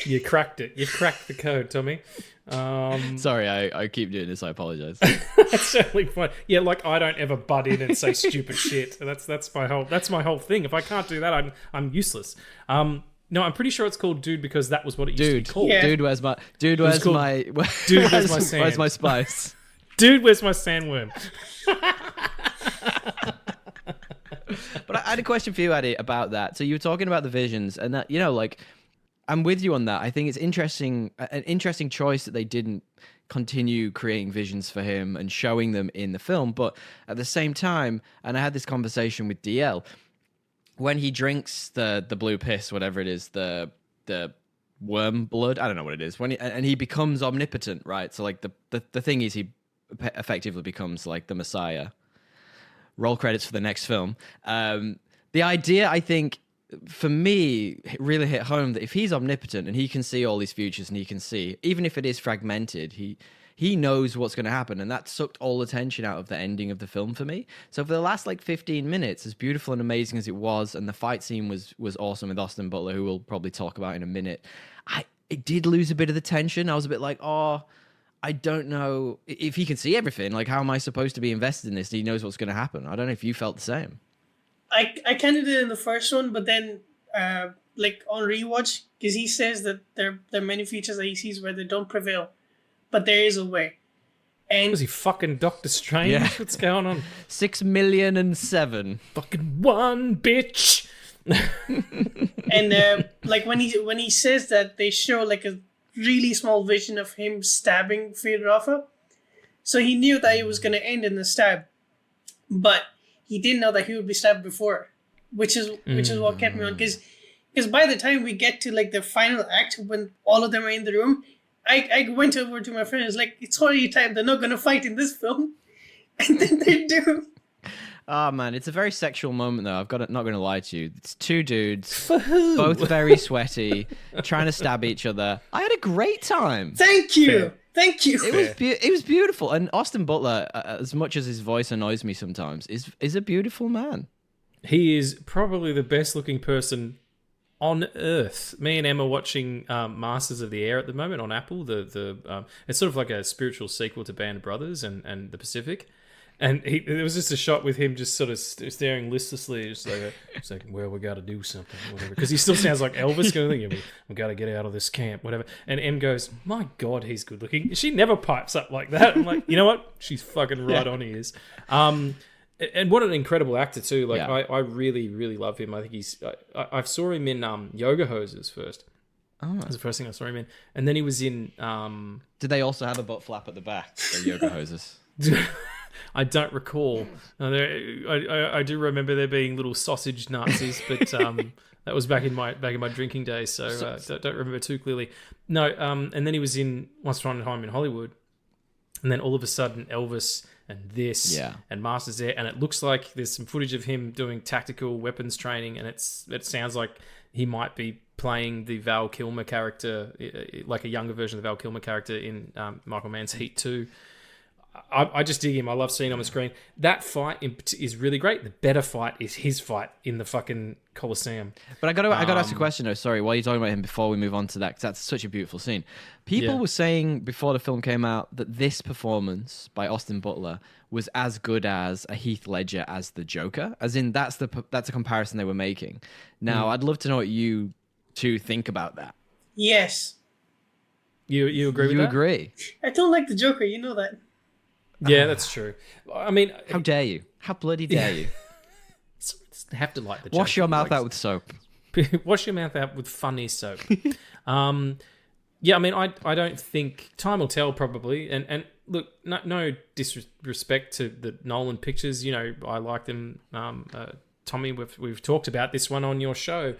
Speaker 1: you cracked it. You cracked the code, Tommy.
Speaker 3: Sorry, I keep doing this. I apologize.
Speaker 1: That's certainly fine. Yeah, I don't ever butt in and say stupid shit. That's my whole thing. If I can't do that, I'm useless. No, I'm pretty sure it's called Dude because that was what it used to be called.
Speaker 2: Yeah.
Speaker 3: Dude, where's my sand? Where's my spice?
Speaker 1: Dude, where's my sandworm?
Speaker 3: But I had a question for you, Addy, about that. So you were talking about the visions, and that I'm with you on that. I think it's an interesting choice that they didn't continue creating visions for him and showing them in the film. But at the same time, and I had this conversation with DL, when he drinks the blue piss, whatever it is, the worm blood, I don't know what it is, and he becomes omnipotent, right? So the thing is, he effectively becomes the Messiah. Roll credits for the next film. The idea, I think, for me, it really hit home that if he's omnipotent and he can see all these futures and he can see, even if it is fragmented, he knows what's going to happen, and that sucked all the tension out of the ending of the film for me. So for the last 15 minutes, as beautiful and amazing as it was, and the fight scene was awesome with Austin Butler, who we'll probably talk about in a minute, it did lose a bit of the tension. I was a bit I don't know if he can see everything. How am I supposed to be invested in this? He knows what's going to happen. I don't know if you felt the same.
Speaker 2: I kind of did in the first one, but then on rewatch, because he says that there are many features that he sees where they don't prevail, but there is a way. And
Speaker 1: was he fucking Doctor Strange?
Speaker 3: Yeah.
Speaker 1: What's going on?
Speaker 3: 6,000,007.
Speaker 1: Fucking one, bitch.
Speaker 2: And like when he says that, they show like a really small vision of him stabbing Fedorova. So he knew that it was going to end in a stab, but he didn't know that he would be stabbed before, which is what kept me on. Because by the time we get to like the final act, when all of them are in the room, I went over to my friend and was like, it's already time. They're not going to fight in this film. And then they do.
Speaker 3: Oh man, it's a very sexual moment though. Not going to lie to you. It's two dudes,
Speaker 1: For who?
Speaker 3: both very sweaty, trying to stab each other. I had a great time.
Speaker 2: Thank you.
Speaker 1: Fair.
Speaker 2: Thank you.
Speaker 3: It was beautiful. And Austin Butler, as much as his voice annoys me sometimes, is a beautiful man.
Speaker 1: He is probably the best looking person on earth. Me and Emma watching Masters of the Air at the moment on Apple. It's sort of like a spiritual sequel to Band of Brothers and The Pacific. And there was just a shot with him just sort of staring listlessly, just like, well, we got to do something, whatever. Because he still sounds like Elvis, kind of thing. We got to get out of this camp, whatever. And Em goes, my God, he's good looking. She never pipes up like that. I'm like, you know what? She's fucking right on, he is. And what an incredible actor too. Like, yeah. I really, really love him. I think I saw him in Yoga Hosers first.
Speaker 3: Oh.
Speaker 1: That was the first thing I saw him in. And then he was in...
Speaker 3: Did they also have a butt flap at the back, the Yoga Hosers?
Speaker 1: I don't recall. I do remember there being little sausage Nazis, but that was back in my drinking days, so don't remember too clearly. No, and then he was in Once Upon a Time in Hollywood, and then all of a sudden Elvis and this and Masters there, and it looks like there's some footage of him doing tactical weapons training, and it sounds like he might be playing the Val Kilmer character, like a younger version of the Val Kilmer character in Michael Mann's Heat 2. I just dig him. I love seeing him on the screen. That fight is really great. The better fight is his fight in the fucking Coliseum.
Speaker 3: But I got to ask a question though. Sorry, while you're talking about him, before we move on to that, because that's such a beautiful scene. People were saying before the film came out that this performance by Austin Butler was as good as a Heath Ledger as the Joker. As in, that's a comparison they were making. Now, I'd love to know what you two think about that.
Speaker 2: Yes.
Speaker 1: You agree with that?
Speaker 3: You agree?
Speaker 2: I don't like the Joker. You know that.
Speaker 1: Yeah, that's true. I mean,
Speaker 3: how dare you? How bloody dare you?
Speaker 1: Have to like the Joker.
Speaker 3: Wash your mouth out with soap.
Speaker 1: Wash your mouth out with funny soap. Yeah, I mean, I don't think time will tell probably. And look, no disrespect to the Nolan pictures. You know, I like them. Tommy, we've talked about this one on your show.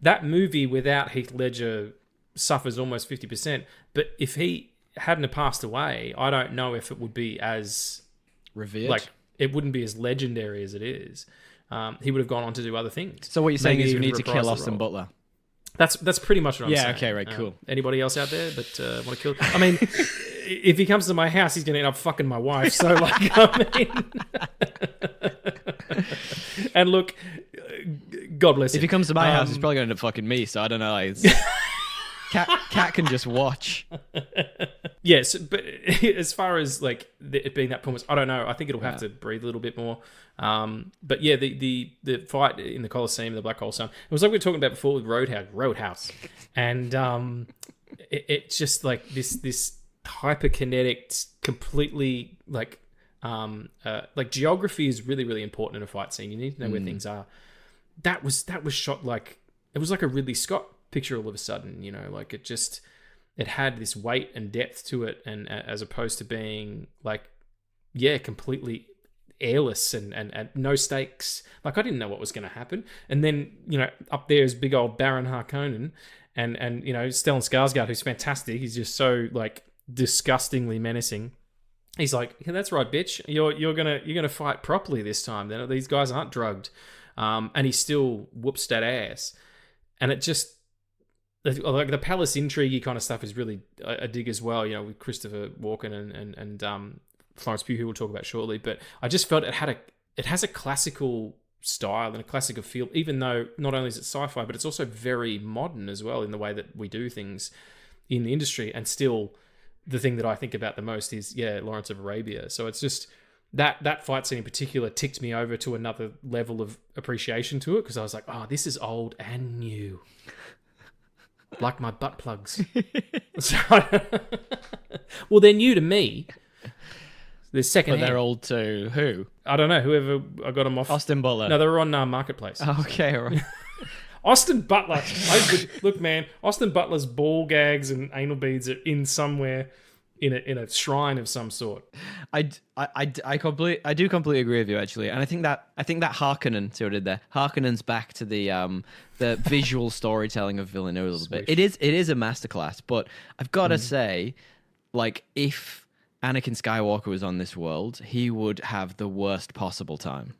Speaker 1: That movie without Heath Ledger suffers almost 50%. But if he hadn't have passed away, I don't know if it would be as
Speaker 3: revered.
Speaker 1: Like, it wouldn't be as legendary as it is. He would have gone on to do other things.
Speaker 3: So what you're saying is you need to kill Austin Butler.
Speaker 1: That's pretty much what I'm saying.
Speaker 3: Yeah, okay, right, cool.
Speaker 1: Anybody else out there that want to kill? I mean, if he comes to my house, he's going to end up fucking my wife. So, like, I mean... And look, God bless him.
Speaker 3: If he comes to my house, he's probably going to end up fucking me, so I don't know. Like, Cat can just watch.
Speaker 1: Yes, but as far as like it being that performance, I don't know. I think it'll have to breathe a little bit more. But yeah, the fight in the Coliseum, the Black Hole Sun, it was like we were talking about before with Roadhouse, and it's just like this hyperkinetic, completely like geography is really, really important in a fight scene. You need to know where things are. That was shot like it was like a Ridley Scott picture all of a sudden, you know, like it had this weight and depth to it, and as opposed to being like, completely airless and no stakes. Like, I didn't know what was going to happen. And then, you know, up there is big old Baron Harkonnen and you know, Stellan Skarsgård, who's fantastic. He's just so like disgustingly menacing. He's like, yeah, that's right, bitch. You're gonna fight properly this time. These guys aren't drugged. And he still whoops that ass. And it just, like the palace intrigue kind of stuff is really a dig as well, you know, with Christopher Walken and Florence Pugh, who we'll talk about shortly. But I just felt it has a classical style and a classical feel, even though not only is it sci-fi, but it's also very modern as well in the way that we do things in the industry. And still, the thing that I think about the most is Lawrence of Arabia. So it's just that fight scene in particular ticked me over to another level of appreciation to it, because I was like, oh, this is old and new. Like my butt plugs. Well, they're new to me. They're second.
Speaker 3: But they're old to who?
Speaker 1: I don't know. Whoever I got them off.
Speaker 3: Austin Butler.
Speaker 1: No, they were on Marketplace.
Speaker 3: Oh, okay, all right.
Speaker 1: Austin Butler. Look, man. Austin Butler's ball gags and anal beads are in somewhere in a shrine of some sort.
Speaker 3: I do completely agree with you, actually, and I think that Harkonnen, see what I did there. Harkonnen's back to the visual storytelling of Villeneuve a little bit. It is a masterclass, but I've got to say, like, if Anakin Skywalker was on this world, he would have the worst possible time.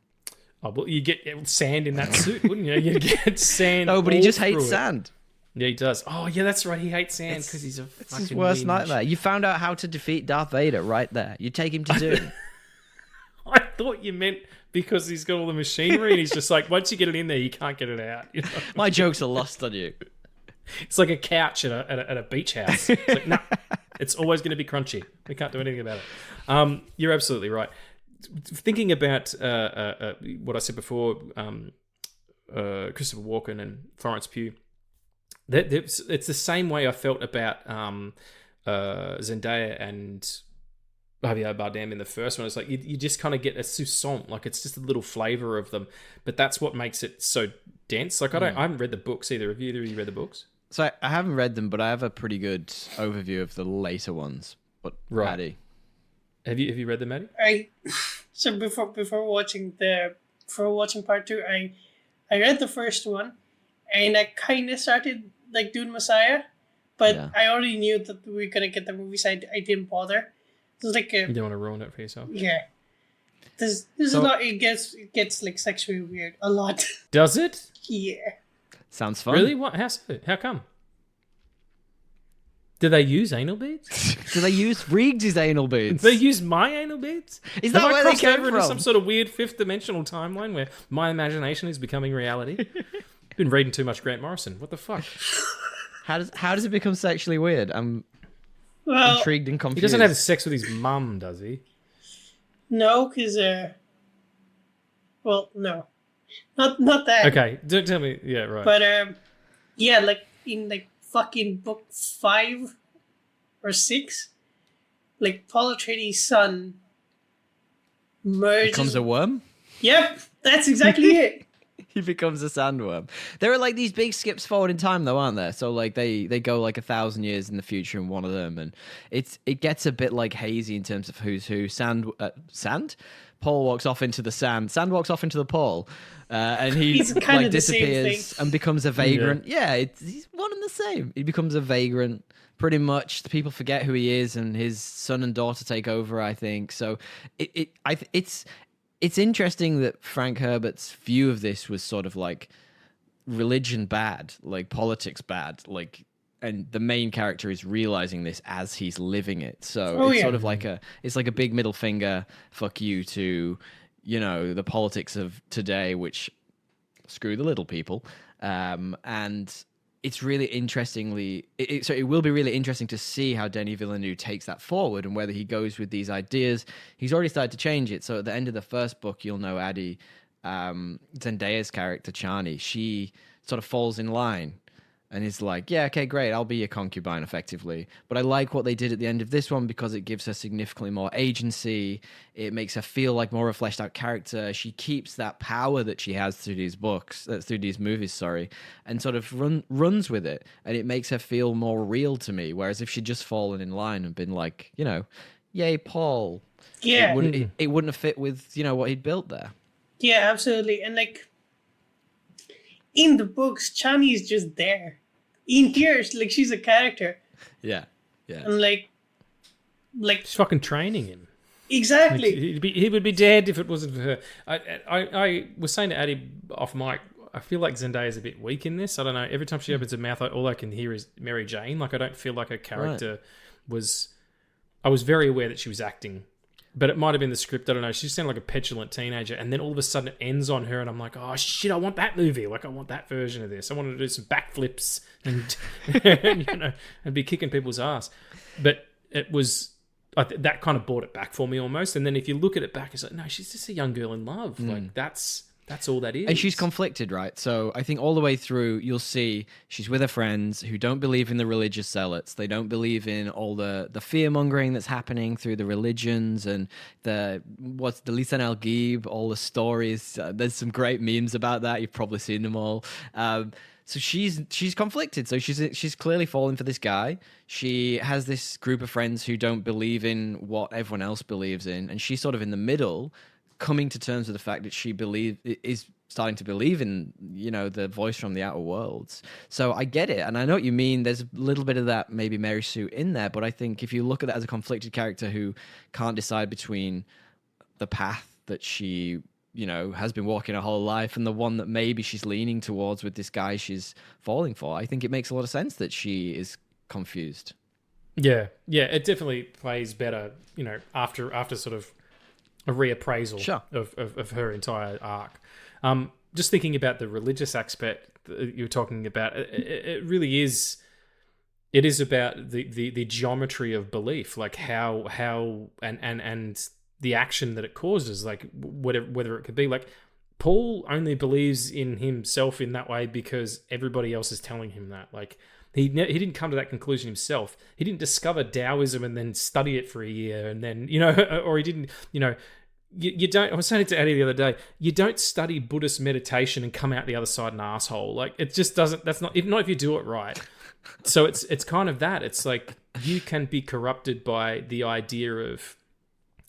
Speaker 1: Oh, well, you get sand in that suit, wouldn't you? You get sand.
Speaker 3: No, but he just hates sand.
Speaker 1: Yeah, he does. Oh, yeah, that's right. He hates sand because he's a fucking
Speaker 3: It's his worst nightmare. You found out how to defeat Darth Vader right there. You take him to DUNE.
Speaker 1: I thought you meant because he's got all the machinery and he's just like, once you get it in there, you can't get it out. You know?
Speaker 3: My jokes are lost on you.
Speaker 1: It's like a couch at a beach house. It's like, no, it's always going to be crunchy. We can't do anything about it. You're absolutely right. Thinking about what I said before, Christopher Walken and Florence Pugh, it's the same way I felt about Zendaya and Javier Bardem in the first one. It's like you just kind of get a soupçon, like it's just a little flavor of them, but that's what makes it so dense. Like I haven't read the books either. Have either of you read the books?
Speaker 3: So I haven't read them, but I have a pretty good overview of the later ones. But
Speaker 1: right.
Speaker 3: Maddie,
Speaker 1: have you read them, Maddie?
Speaker 2: So before watching part 2, I read the first one, and I kind of started like Dune Messiah, but I already knew that we were gonna get the movie, so I didn't bother. It was like you
Speaker 1: don't want to ruin it for yourself.
Speaker 2: Yeah, this is a lot. It gets like sexually weird a lot.
Speaker 1: Does it?
Speaker 2: Yeah.
Speaker 3: Sounds fun.
Speaker 1: Really? What? How come? Do they use anal beads?
Speaker 3: Do they use Riggs' anal beads?
Speaker 1: They use my anal beads?
Speaker 3: Is that where they came
Speaker 1: over
Speaker 3: from?
Speaker 1: Into some sort of weird fifth dimensional timeline where my imagination is becoming reality? Been reading too much Grant Morrison. What the fuck?
Speaker 3: How does it become sexually weird? I'm intrigued and confused.
Speaker 1: He doesn't have sex with his mum, does he?
Speaker 2: No, because well, no, not that.
Speaker 1: Okay, don't tell me. Yeah, right.
Speaker 2: But yeah, like in like fucking book 5 or 6, like Paul Atreides' son merges.
Speaker 3: Becomes a worm?
Speaker 2: Yep, that's exactly it.
Speaker 3: He becomes a sandworm. There are like these big skips forward in time, though, aren't there? So like they go like 1,000 years in the future in one of them, and it gets a bit like hazy in terms of who's who. Sand. Paul walks off into the sand. Sand walks off into the Paul, and he like disappears and becomes a vagrant. Yeah, he's one and the same. He becomes a vagrant. Pretty much, the people forget who he is, and his son and daughter take over. I think so. It's interesting that Frank Herbert's view of this was sort of like religion bad, like politics bad, like, and the main character is realizing this as he's living it. So it's sort of like a big middle finger, fuck you to, the politics of today, which screw the little people. And it's really it will be really interesting to see how Denis Villeneuve takes that forward and whether he goes with these ideas. He's already started to change it. So at the end of the first book, you'll know Addie, Zendaya's character, Chani, she sort of falls in line and is like, yeah, okay, great, I'll be your concubine effectively. But I like what they did at the end of this one because it gives her significantly more agency. It makes her feel like more of a fleshed out character. She keeps that power that she has through these movies, and sort of runs with it. And it makes her feel more real to me. Whereas if she'd just fallen in line and been like, yay, Paul.
Speaker 2: Yeah.
Speaker 3: It wouldn't have fit with, what he'd built there.
Speaker 2: Yeah, absolutely. And like, in the books, Chani is just there. In here, like she's a character.
Speaker 3: Yeah.
Speaker 2: And like
Speaker 1: she's fucking training him.
Speaker 2: Exactly.
Speaker 1: Like, he would be dead if it wasn't for her. I was saying to Addie off mic, I feel like Zendaya is a bit weak in this. I don't know. Every time she opens her mouth, all I can hear is Mary Jane. Like I don't feel like her character was. I was very aware that she was acting. But it might have been the script. I don't know. She sounded like a petulant teenager. And then all of a sudden it ends on her. And I'm like, oh, shit, I want that movie. Like, I want that version of this. I wanted to do some backflips and and be kicking people's ass. But it was... that kind of brought it back for me almost. And then if you look at it back, it's like, no, she's just a young girl in love. Like, that's That's all that is.
Speaker 3: And she's conflicted, right? So I think all the way through, you'll see she's with her friends who don't believe in the religious zealots. They don't believe in all the fear-mongering that's happening through the religions and the Lisan al-Ghib, all the stories. There's some great memes about that. You've probably seen them all. So she's conflicted. So she's clearly falling for this guy. She has this group of friends who don't believe in what everyone else believes in. And she's sort of in the middle, coming to terms with the fact that she is starting to believe in, the voice from the outer worlds. So I get it, and I know what you mean. There's a little bit of that maybe Mary Sue in there, but I think if you look at that as a conflicted character who can't decide between the path that she, has been walking her whole life and the one that maybe she's leaning towards with this guy she's falling for, I think it makes a lot of sense that she is confused.
Speaker 1: Yeah, it definitely plays better, after sort of a reappraisal of her entire arc. Just thinking about the religious aspect that you're talking about, it really is. It is about the geometry of belief, like how and the action that it causes, like whether it could be like Paul only believes in himself in that way because everybody else is telling him that. Like he didn't come to that conclusion himself. He didn't discover Taoism and then study it for a year and then or he didn't You don't. I was saying it to Addie the other day. You don't study Buddhist meditation and come out the other side an asshole. Like it just doesn't. That's not if you do it right. So it's kind of that. It's like you can be corrupted by the idea of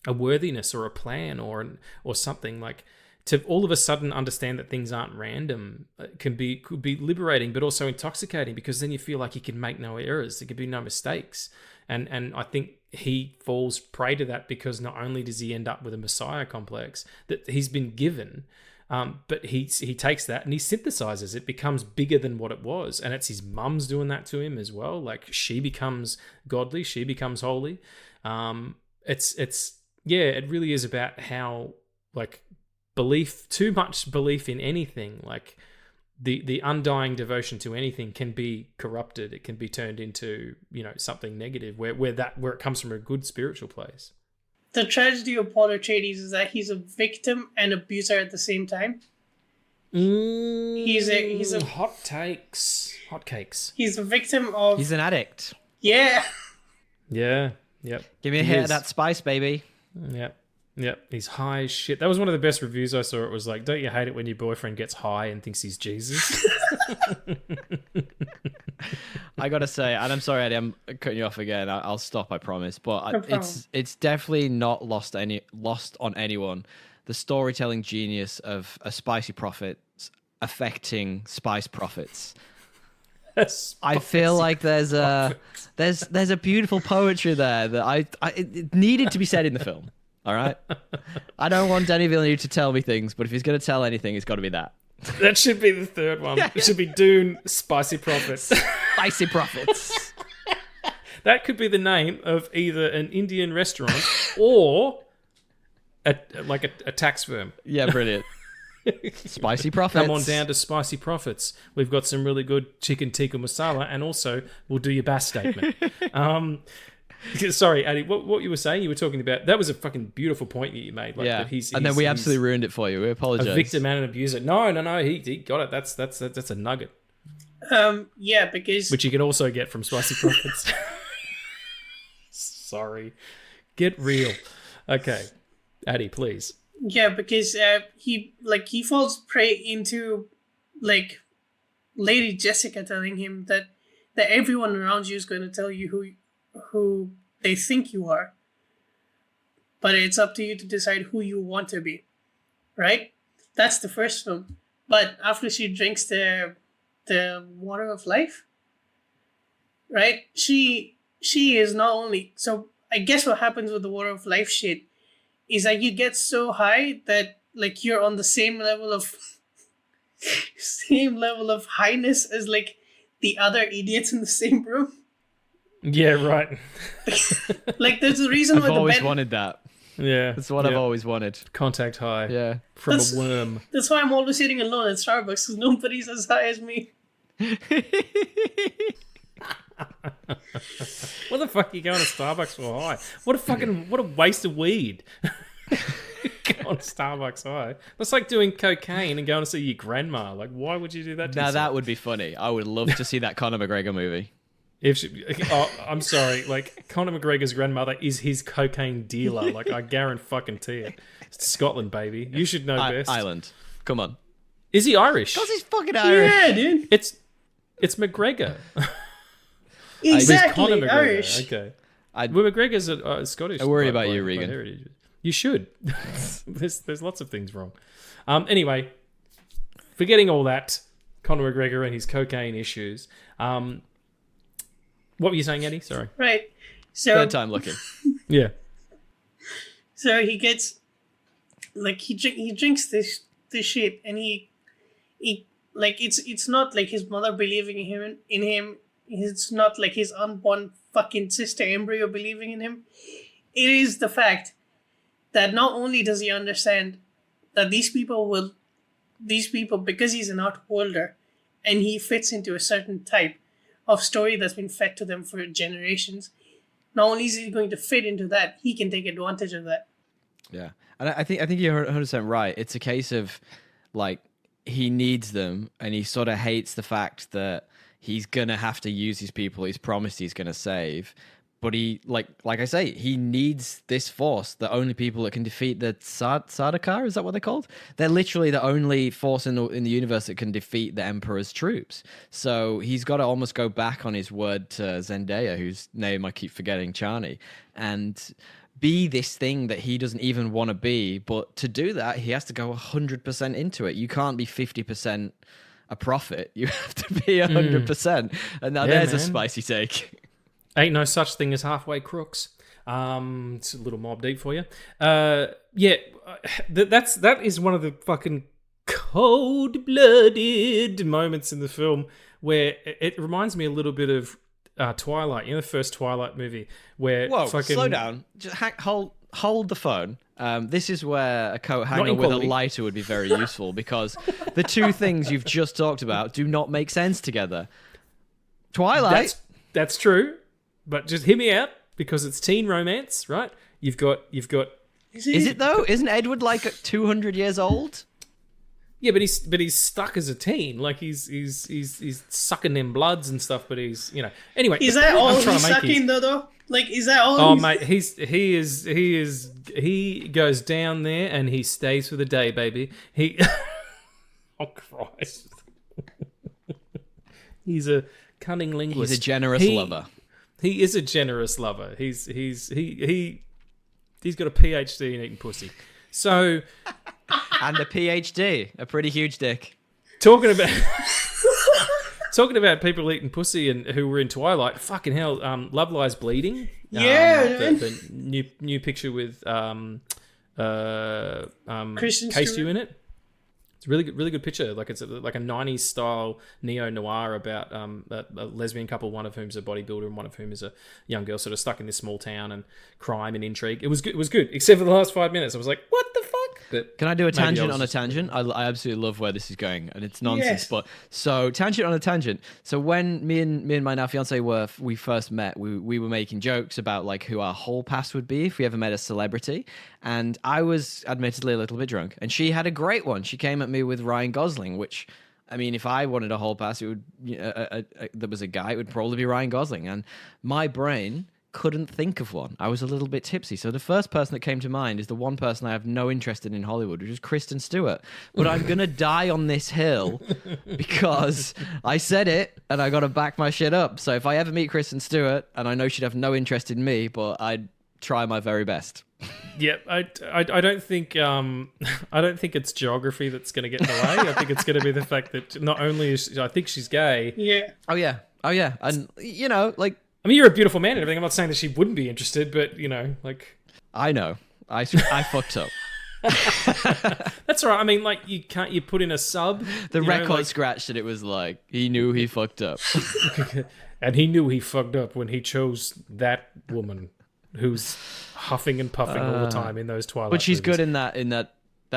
Speaker 1: a worthiness or a plan or something. Like to all of a sudden understand that things aren't random could be liberating, but also intoxicating because then you feel like you can make no errors. There could be no mistakes. And I think he falls prey to that because not only does he end up with a messiah complex that he's been given, but he takes that and he synthesizes. It becomes bigger than what it was. And it's his mum's doing that to him as well. Like she becomes godly, she becomes holy. It really is about how like too much belief in anything, like the undying devotion to anything can be corrupted. It can be turned into, something negative where it comes from a good spiritual place.
Speaker 2: The tragedy of Paul Atreides is that he's a victim and abuser at the same time. He's a
Speaker 1: hot cakes.
Speaker 2: He's a victim of.
Speaker 3: He's an addict.
Speaker 2: Yeah.
Speaker 1: Yeah. Yep.
Speaker 3: Give me a hit of that spice, baby.
Speaker 1: Yep, he's high as shit. That was one of the best reviews I saw. It was like, don't you hate it when your boyfriend gets high and thinks he's Jesus?
Speaker 3: I gotta say, and I'm sorry, Eddie, I'm cutting you off again. I'll stop, I promise. But it's definitely not lost on anyone. The storytelling genius of a spicy prophet affecting spice profits. I feel like there's a beautiful poetry there that it needed to be said in the film. All right, I don't want Denis Villeneuve to tell me things, but if he's going to tell anything, it's got to be that.
Speaker 1: That should be the third one. It should be Dune Spicy Prophets.
Speaker 3: Spicy Prophets.
Speaker 1: That could be the name of either an Indian restaurant or a tax firm.
Speaker 3: Yeah, brilliant. Spicy Prophets.
Speaker 1: Come on down to Spicy Profits. We've got some really good chicken tikka masala, and also we'll do your bass statement. Sorry, Addie, what you were saying, you were talking about, that was a fucking beautiful point that you made. Like,
Speaker 3: yeah,
Speaker 1: that
Speaker 3: and then we absolutely ruined it for you. We apologize.
Speaker 1: A victim and an abuser. No, he got it. That's a nugget.
Speaker 2: Yeah, because...
Speaker 1: Which you can also get from Spicy Profits. Sorry. Get real. Okay. Addie, please.
Speaker 2: Yeah, because he falls prey into, like, Lady Jessica telling him that everyone around you is going to tell you who they think you are, but it's up to you to decide who you want to be, right? That's the first film. But after she drinks the water of life, right? She is not only... So I guess what happens with the water of life shit is that you get so high that like you're on the same level of highness as like the other idiots in the same room.
Speaker 1: Yeah, right.
Speaker 2: Like, there's a reason why
Speaker 3: I've always wanted that.
Speaker 1: Yeah.
Speaker 3: That's what I've always wanted.
Speaker 1: Contact high.
Speaker 3: Yeah.
Speaker 1: From a worm.
Speaker 2: That's why I'm always sitting alone at Starbucks, because nobody's as high as me.
Speaker 1: What the fuck are you going to Starbucks for high? What a waste of weed. Go on Starbucks High. That's like doing cocaine and going to see your grandma. Like, why would you do that to
Speaker 3: Now
Speaker 1: yourself?
Speaker 3: that would be funny. I would love to see that Conor McGregor movie.
Speaker 1: I'm sorry. Like, Conor McGregor's grandmother is his cocaine dealer. Like, I guarantee it. It's Scotland, baby. You should know best.
Speaker 3: Ireland. Come on.
Speaker 1: Is he Irish?
Speaker 3: Because he's fucking Irish.
Speaker 2: Yeah, dude.
Speaker 1: It's McGregor.
Speaker 2: Exactly,
Speaker 1: Conor McGregor.
Speaker 2: Irish.
Speaker 1: Okay. Well, McGregor's Scottish.
Speaker 3: I worry about
Speaker 1: by
Speaker 3: you, Regan.
Speaker 1: heritage. You should. there's lots of things wrong. Anyway, forgetting all that, Conor McGregor and his cocaine issues. What were you saying, Eddie? Sorry.
Speaker 2: Right. So
Speaker 3: Third time looking.
Speaker 1: Yeah.
Speaker 2: So he gets like he drinks this shit, and he like it's not like his mother believing in him. It's not like his unborn fucking sister embryo believing in him. It is the fact that not only does he understand that these people, because he's an outworlder and he fits into a certain type of story that's been fed to them for generations, not only is he going to fit into that, he can take advantage of that.
Speaker 3: Yeah. And I think you're 100% right. It's a case of, like, he needs them, and he sort of hates the fact that he's going to have to use these people he's promised he's going to save. But he, like I say, he needs this force, the only people that can defeat the Sardaukar, is that what they're called? They're literally the only force in the universe that can defeat the Emperor's troops. So he's got to almost go back on his word to Zendaya, whose name I keep forgetting, Chani, and be this thing that he doesn't even want to be. But to do that, he has to go 100% into it. You can't be 50% a prophet. You have to be 100%. And now there's a spicy take.
Speaker 1: Ain't no such thing as halfway crooks. It's a little Mob Deep for you. That is one of the fucking cold-blooded moments in the film where it reminds me a little bit of Twilight. You know, the first Twilight movie where
Speaker 3: slow down. Just hold the phone. This is where a coat hanger with a lighter would be very useful, because the two things you've just talked about do not make sense together. Twilight.
Speaker 1: That's true. But just hear me out, because it's teen romance, right? You've got.
Speaker 3: Is it though? Isn't Edward like 200 years old?
Speaker 1: Yeah, but he's stuck as a teen. Like he's sucking them bloods and stuff. But he's anyway.
Speaker 2: Is that all he's sucking though? Like, is that all?
Speaker 1: Oh mate, he goes down there and he stays for the day, baby. Oh Christ. He's a cunning linguist.
Speaker 3: He's a generous lover.
Speaker 1: He is a generous lover. He's got a PhD in eating pussy. So,
Speaker 3: and a PhD, a pretty huge dick.
Speaker 1: Talking about people eating pussy and who were in Twilight. Fucking hell, Love Lies Bleeding. The new picture with
Speaker 2: Kristen
Speaker 1: Case
Speaker 2: Stewart
Speaker 1: in it. It's a really good picture. Like it's like a 90s style neo-noir about a lesbian couple, one of whom's a bodybuilder and one of whom is a young girl sort of stuck in this small town, and crime and intrigue. It was good, except for the last 5 minutes. I was like, what the fuck? But
Speaker 3: can I do a tangent on a tangent? I absolutely love where this is going, and it's nonsense. Yes. But so tangent on a tangent. So when me and my now fiance we first met, we were making jokes about like who our whole pass would be if we ever met a celebrity, and I was admittedly a little bit drunk, and she had a great one. She came at me with Ryan Gosling, which, I mean, if I wanted a whole pass, it would there was a guy, it would probably be Ryan Gosling, and my brain couldn't think of one. I was a little bit tipsy. So the first person that came to mind is the one person I have no interest in Hollywood, which is Kristen Stewart. But I'm going to die on this hill because I said it and I got to back my shit up. So if I ever meet Kristen Stewart, and I know she'd have no interest in me, but I'd try my very best.
Speaker 1: Yeah, I don't think it's geography that's going to get in the way. I think it's going to be the fact that not only is I think she's gay.
Speaker 2: Yeah.
Speaker 3: Oh yeah. And like,
Speaker 1: I mean, you're a beautiful man and everything. I'm not saying that she wouldn't be interested, but like,
Speaker 3: I know. I fucked up.
Speaker 1: That's all right. I mean, like, you put in a sub.
Speaker 3: The record scratched and it was like, he knew he fucked up.
Speaker 1: And he knew he fucked up when he chose that woman who's huffing and puffing all the time in those Twilight
Speaker 3: But she's
Speaker 1: movies.
Speaker 3: Good in that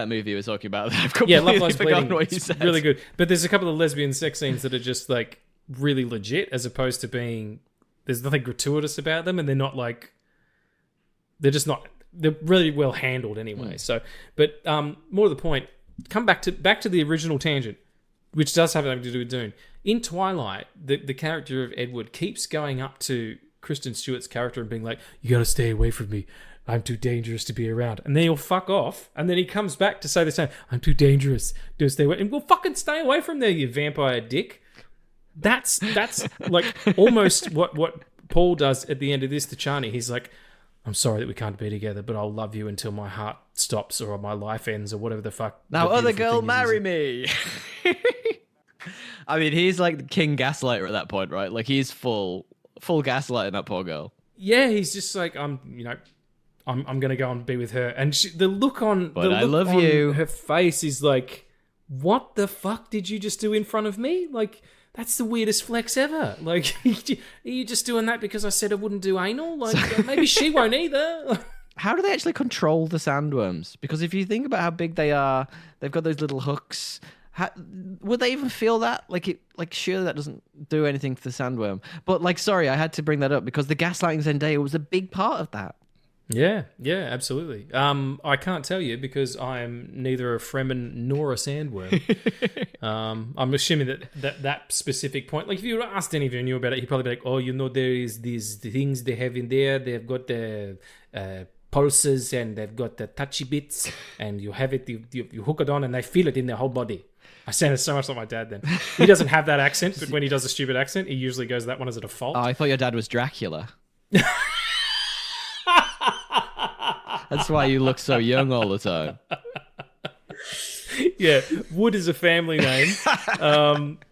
Speaker 3: movie we were talking about.
Speaker 1: Yeah, Love Lies Bleeding. It's really good. But there's a couple of lesbian sex scenes that are just like really legit, as opposed to being, there's nothing gratuitous about them, and they're just not they're really well handled anyway. So, but more to the point, come back to the original tangent, which does have something to do with Dune. In Twilight, the character of Edward keeps going up to Kristen Stewart's character and being like, "You got to stay away from me. I'm too dangerous to be around." And then he'll fuck off, and then he comes back to say the same. "I'm too dangerous to stay away." And we'll fucking stay away from there, you vampire dick. That's like almost what Paul does at the end of this to Chani. He's like, "I'm sorry that we can't be together, but I'll love you until my heart stops or my life ends or whatever the fuck."
Speaker 3: Now, other girl, marry me. I mean, he's like the king gaslighter at that point, right? Like he's full gaslighting that poor girl.
Speaker 1: Yeah, he's just like, I'm gonna go and be with her, and the look on her face is like, "What the fuck did you just do in front of me?" Like, that's the weirdest flex ever. Like, are you just doing that because I said I wouldn't do anal? Like, maybe she won't either.
Speaker 3: How do they actually control the sandworms? Because if you think about how big they are, they've got those little hooks. Would they even feel that? Like, sure, that doesn't do anything to the sandworm. But like, sorry, I had to bring that up because the gaslighting Zendaya was a big part of that.
Speaker 1: Yeah, absolutely. I can't tell you because I'm neither a Fremen nor a sandworm. I'm assuming that specific point, like if you asked any of you knew about it, he'd probably be like, "Oh, there is these things they have in there. They've got the pulses and they've got the touchy bits, and you have it, you hook it on, and they feel it in their whole body." I sounded so much like my dad then. He doesn't have that accent, but when he does a stupid accent, he usually goes that one as a default.
Speaker 3: Oh, I thought your dad was Dracula. That's why you look so young all the time.
Speaker 1: Yeah, Wood is a family name.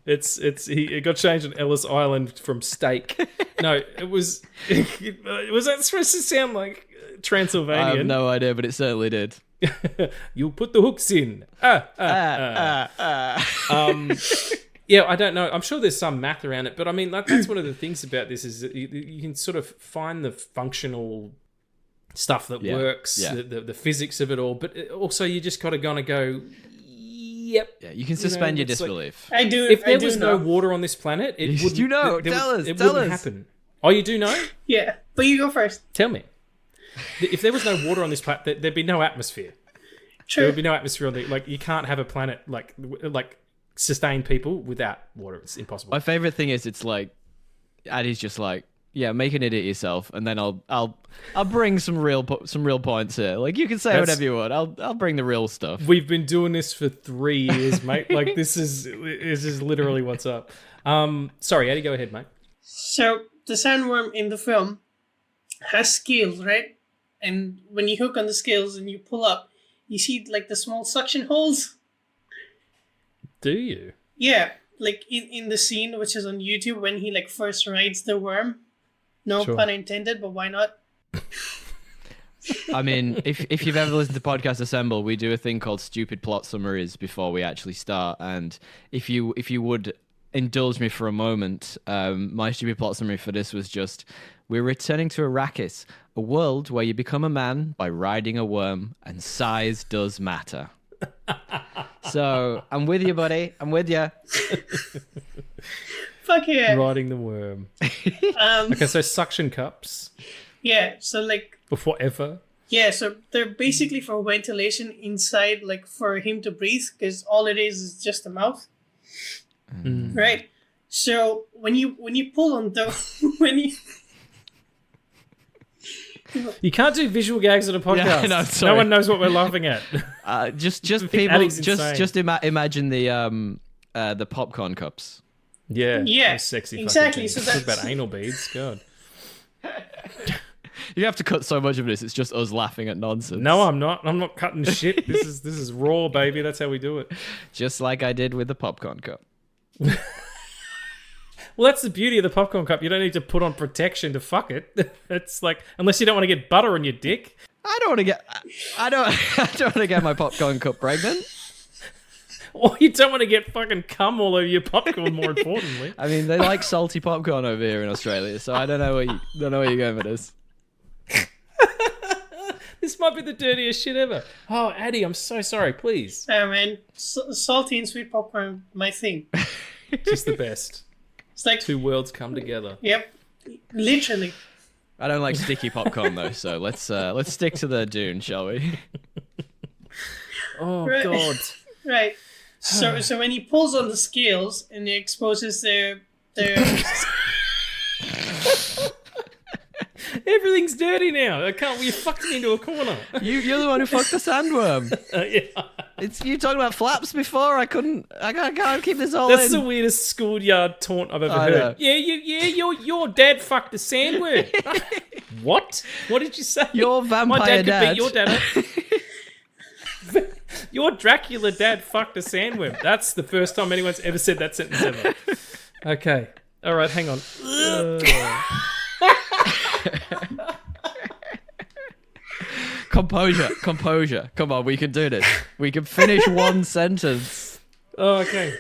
Speaker 1: It got changed on Ellis Island from steak. No, it was that supposed to sound like Transylvanian?
Speaker 3: I have no idea, but it certainly did.
Speaker 1: You put the hooks in. Yeah, I don't know. I'm sure there's some math around it, but I mean, that's one of the things about this is that you can sort of find the functional stuff that works, the physics of it all, but also you just got to go, yep.
Speaker 3: Yeah, you can suspend your disbelief.
Speaker 2: Like, I do.
Speaker 1: If there was no water on this planet, it wouldn't. It wouldn't happen. Oh, you do know?
Speaker 2: Yeah, but you go first.
Speaker 1: Tell me. If there was no water on this planet, there'd be no atmosphere.
Speaker 2: True.
Speaker 1: There would be no atmosphere on the, like, you can't have a planet like sustain people without water. It's impossible.
Speaker 3: My favorite thing is it's like Addy's just like, yeah, make an idiot yourself, and then I'll bring some real points here. Like, you can say whatever you want. I'll bring the real stuff.
Speaker 1: We've been doing this for 3 years, mate. Like, this is literally what's up. Sorry, Addy, go ahead, mate.
Speaker 2: So the sandworm in the film has scales, right? And when you hook on the scales and you pull up, you see like the small suction holes.
Speaker 1: Do you?
Speaker 2: Yeah, like in the scene which is on YouTube when he like first rides the worm. No pun intended, but why not?
Speaker 3: I mean, if you've ever listened to Podcast Assemble, we do a thing called stupid plot summaries before we actually start. And if you would indulge me for a moment, my stupid plot summary for this was just, we're returning to Arrakis, a world where you become a man by riding a worm, and size does matter. So, I'm with you, buddy. I'm with you.
Speaker 2: Fuck yeah.
Speaker 1: Riding the worm. Okay, so suction cups.
Speaker 2: Yeah, so like...
Speaker 1: For forever.
Speaker 2: Yeah, so they're basically for ventilation inside, like for him to breathe, because all it is just a mouth. Mm. Right? So when you pull on those...
Speaker 3: You
Speaker 1: can't do visual gags on a podcast. Yeah, no one knows what we're laughing at.
Speaker 3: Just people, just imagine the popcorn cups.
Speaker 1: Yeah, sexy.
Speaker 2: Exactly. So
Speaker 1: that's about anal beads. God,
Speaker 3: you have to cut so much of this. It's just us laughing at nonsense.
Speaker 1: No, I'm not. I'm not cutting shit. This is raw, baby. That's how we do it.
Speaker 3: Just like I did with the popcorn cup.
Speaker 1: Well, that's the beauty of the popcorn cup. You don't need to put on protection to fuck it. It's like, unless you don't want to get butter on your dick.
Speaker 3: I don't want to get my popcorn cup pregnant.
Speaker 1: Or you don't want to get fucking cum all over your popcorn, more importantly.
Speaker 3: I mean, they like salty popcorn over here in Australia, so I don't know where you're going with this.
Speaker 1: This might be the dirtiest shit ever. Oh, Addy, I'm so sorry. Please.
Speaker 2: Oh, man. Salty and sweet popcorn, my thing.
Speaker 1: Just the best.
Speaker 2: It's like
Speaker 1: 2 worlds come together.
Speaker 2: Yep. Literally.
Speaker 3: I don't like sticky popcorn though, so let's stick to the Dune, shall we?
Speaker 1: Oh
Speaker 2: Right.
Speaker 1: God.
Speaker 2: Right. So when he pulls on the scales and he exposes their
Speaker 1: Everything's dirty now. I can't. You fucked me into a corner.
Speaker 3: You're the one who fucked the sandworm.
Speaker 1: Yeah.
Speaker 3: It's you talking about flaps before. I can't keep this all
Speaker 1: That's
Speaker 3: in.
Speaker 1: the weirdest schoolyard taunt I've ever
Speaker 3: I
Speaker 1: heard.
Speaker 3: know.
Speaker 1: Your dad fucked a sandworm. What? What did you say?
Speaker 3: Your vampire
Speaker 1: My dad
Speaker 3: dad.
Speaker 1: could beat your dad up. Your Dracula dad fucked a sandworm. That's the first time anyone's ever said that sentence ever. Okay. All right, hang on.
Speaker 3: Composure. Come on, we can do this. We can finish one sentence.
Speaker 1: Oh, okay.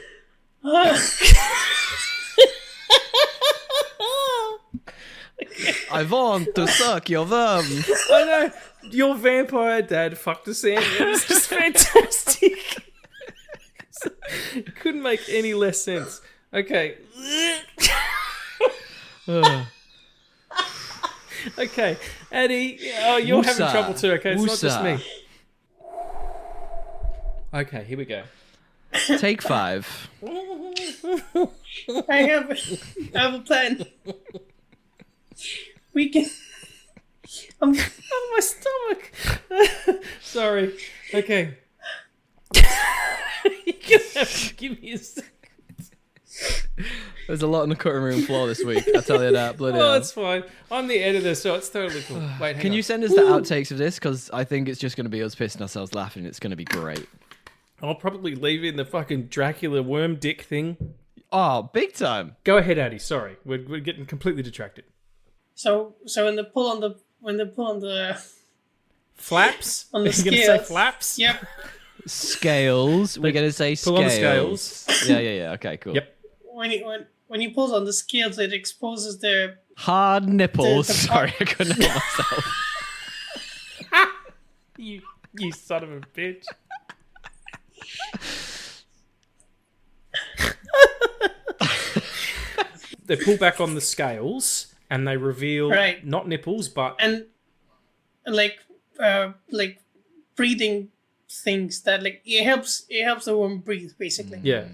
Speaker 3: I want to suck your worm.
Speaker 1: I know. Your vampire dad fucked a sandworm. It's just fantastic. It couldn't make any less sense. Okay. Okay, Eddie. Oh, you're having
Speaker 3: Woosa.
Speaker 1: trouble too. Okay, it's not just
Speaker 3: Woosa.
Speaker 1: me. Okay, here we go.
Speaker 3: Take 5.
Speaker 2: I have a plan. We can.
Speaker 1: Oh, my stomach. Sorry. Okay. You're gonna have to give me a second.
Speaker 3: There's a lot on the cutting room floor this week. I tell you that. Bloody
Speaker 1: Oh,
Speaker 3: hell.
Speaker 1: it's fine. I'm the editor, so it's totally cool. Wait, hang
Speaker 3: Can
Speaker 1: on.
Speaker 3: you send us the outtakes of this? Because I think it's just going to be us pissing ourselves laughing. It's going to be great.
Speaker 1: I'll probably leave in the fucking Dracula worm dick thing.
Speaker 3: Oh, big time.
Speaker 1: Go ahead, Addy. Sorry, we're getting completely distracted.
Speaker 2: So when they pull on the
Speaker 1: Flaps?
Speaker 2: On the
Speaker 1: Are you gonna say
Speaker 2: scales.
Speaker 1: flaps?
Speaker 2: yep.
Speaker 3: Scales. We're going to say
Speaker 1: Pull on the
Speaker 3: scales. Yeah. Okay, cool.
Speaker 1: Yep.
Speaker 2: When he pulls on the scales, it exposes their
Speaker 3: Hard nipples.
Speaker 2: The- the-
Speaker 3: Sorry, I couldn't help myself.
Speaker 1: You son of a bitch. They pull back on the scales and they reveal
Speaker 2: Right.
Speaker 1: not nipples, but
Speaker 2: and like breathing things that like it helps the worm breathe basically.
Speaker 1: yeah.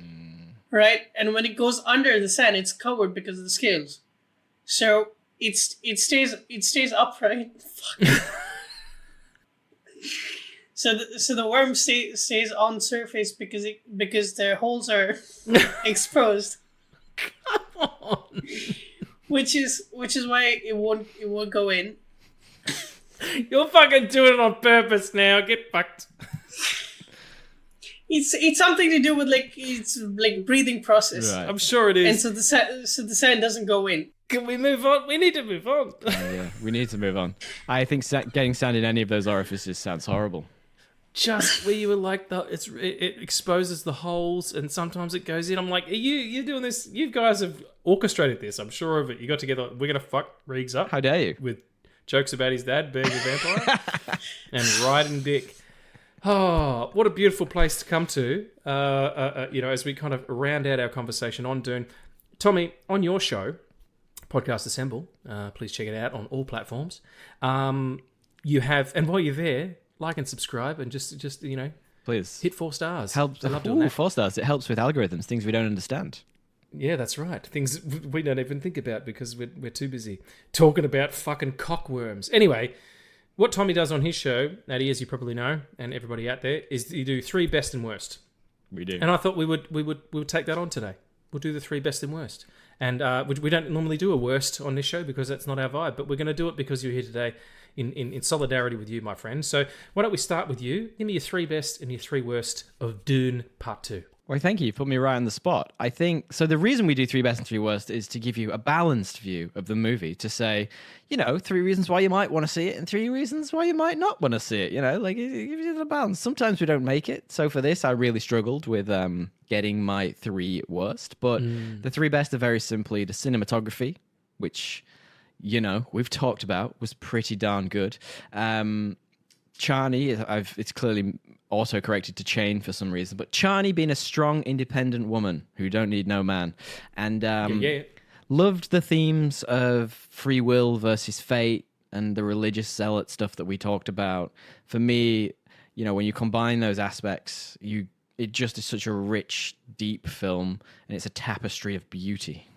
Speaker 2: Right? And when it goes under the sand, it's covered because of the scales. So it stays upright. Fuck. So the worm stays on surface because their holes are exposed.
Speaker 1: Come on.
Speaker 2: Which is why it won't go in.
Speaker 1: You're fucking doing it on purpose now. Get fucked.
Speaker 2: It's something to do with it's breathing process.
Speaker 3: Right.
Speaker 1: I'm sure it
Speaker 2: And
Speaker 1: is.
Speaker 2: so the sand doesn't go in.
Speaker 1: Can we move on? We need to move on.
Speaker 3: Yeah, we need to move on. I think getting sand in any of those orifices sounds horrible.
Speaker 1: Just where you were like it exposes the holes and sometimes it goes in. I'm like, are you doing this? You guys have orchestrated this. I'm sure of it. You got together. We're gonna fuck Reegs up
Speaker 3: How dare you?
Speaker 1: with jokes about his dad being a vampire and riding dick. Oh, what a beautiful place to come to. As we kind of round out our conversation on Dune. Tommy, on your show, Podcast Assemble, please check it out on all platforms. You have, and while you're there, like and subscribe and just
Speaker 3: Please.
Speaker 1: hit 4 stars.
Speaker 3: Helps.
Speaker 1: I love doing
Speaker 3: Ooh,
Speaker 1: that.
Speaker 3: 4 stars. It helps with algorithms, things we don't understand.
Speaker 1: Yeah, that's right. Things we don't even think about because we're too busy talking about fucking cockworms. Anyway, what Tommy does on his show, Natty, as you probably know, and everybody out there, is you do 3 best and worst.
Speaker 3: We do.
Speaker 1: And I thought we would take that on today. We'll do the 3 best and worst. And we don't normally do a worst on this show because that's not our vibe, but we're going to do it because you're here today in solidarity with you, my friend. So why don't we start with you? Give me your 3 best and your 3 worst of Dune Part 2.
Speaker 3: Well, thank you. You put me right on the spot. I think so. The reason we do 3 best and 3 worst is to give you a balanced view of the movie. To say, 3 reasons why you might want to see it and 3 reasons why you might not want to see it. It gives you the balance. Sometimes we don't make it. So for this, I really struggled with getting my 3 worst. But the 3 best are very simply the cinematography, which we've talked about, was pretty darn good. Chani, it's clearly auto-corrected to Chain for some reason, but Chani being a strong, independent woman who don't need no man. And Loved the themes of free will versus fate and the religious zealot stuff that we talked about. For me, when you combine those aspects, it just is such a rich, deep film, and it's a tapestry of beauty.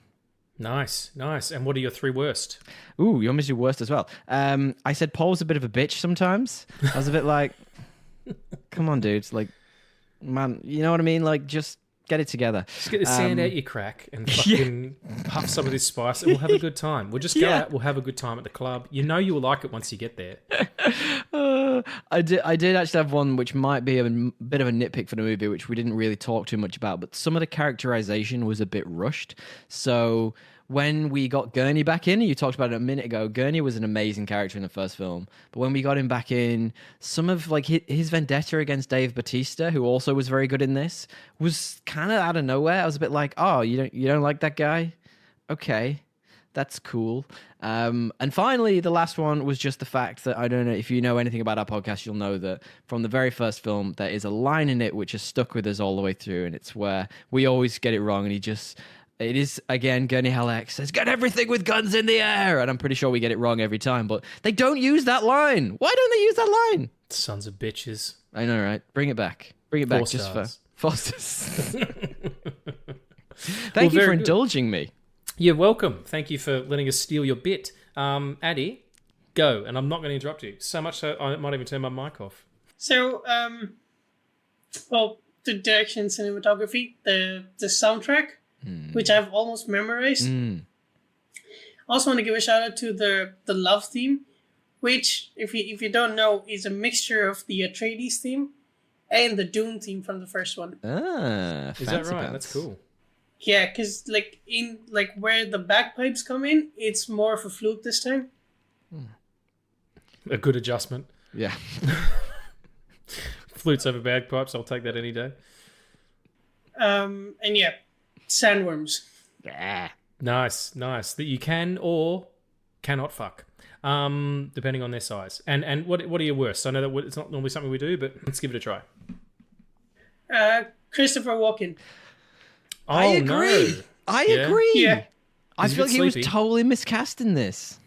Speaker 1: Nice. And what are your 3 worst?
Speaker 3: Ooh, you want me to do worst as well? I said Paul's a bit of a bitch sometimes. I was a bit like, come on, dude. Like, man, you know what I mean? Like, just get it together.
Speaker 1: Just get the sand out your crack and fucking puff some of this spice and we'll have a good time. We'll just go out, we'll have a good time at the club. You know you will like it once you get there.
Speaker 3: I did actually have one which might be a bit of a nitpick for the movie, which we didn't really talk too much about, but some of the characterization was a bit rushed. So when we got Gurney back in, you talked about it a minute ago, Gurney was an amazing character in the first film, but when we got him back in, some of like his vendetta against Dave Bautista, who also was very good in this, was kind of out of nowhere. I was a bit like, oh, you don't like that guy? Okay, that's cool. And finally, the last one was just the fact that, I don't know, if you know anything about our podcast, you'll know that from the very first film, there is a line in it which has stuck with us all the way through, and it's where we always get it wrong, and it is, again, Gurney Halleck says, get everything with guns in the air, and I'm pretty sure we get it wrong every time, but they don't use that line. Why don't they use that line?
Speaker 1: Sons of bitches.
Speaker 3: I know, right? Bring it back. Bring it back
Speaker 1: 4
Speaker 3: just
Speaker 1: stars.
Speaker 3: for Foster's. Thank you for indulging me.
Speaker 1: You're welcome. Thank you for letting us steal your bit. Addy, go. And I'm not going to interrupt you. So much so I might even turn my mic off.
Speaker 2: So, the direction, cinematography, the soundtrack, which I've almost memorized. I also want to give a shout out to the love theme, which, if you don't know, is a mixture of the Atreides theme and the Dune theme from the first one.
Speaker 1: Is that right? Pants. That's cool.
Speaker 2: Yeah, because where the bagpipes come in, it's more of a flute this time.
Speaker 1: A good adjustment.
Speaker 3: Yeah.
Speaker 1: Flutes over bagpipes, I'll take that any day.
Speaker 2: And yeah, sandworms.
Speaker 3: Yeah.
Speaker 1: Nice. That you can or cannot fuck, depending on their size. And what are your worst? I know that it's not normally something we do, but let's give it a try.
Speaker 2: Christopher Walken.
Speaker 3: I agree.
Speaker 1: No.
Speaker 3: I agree.
Speaker 2: Yeah.
Speaker 3: I feel like he was totally miscast in this.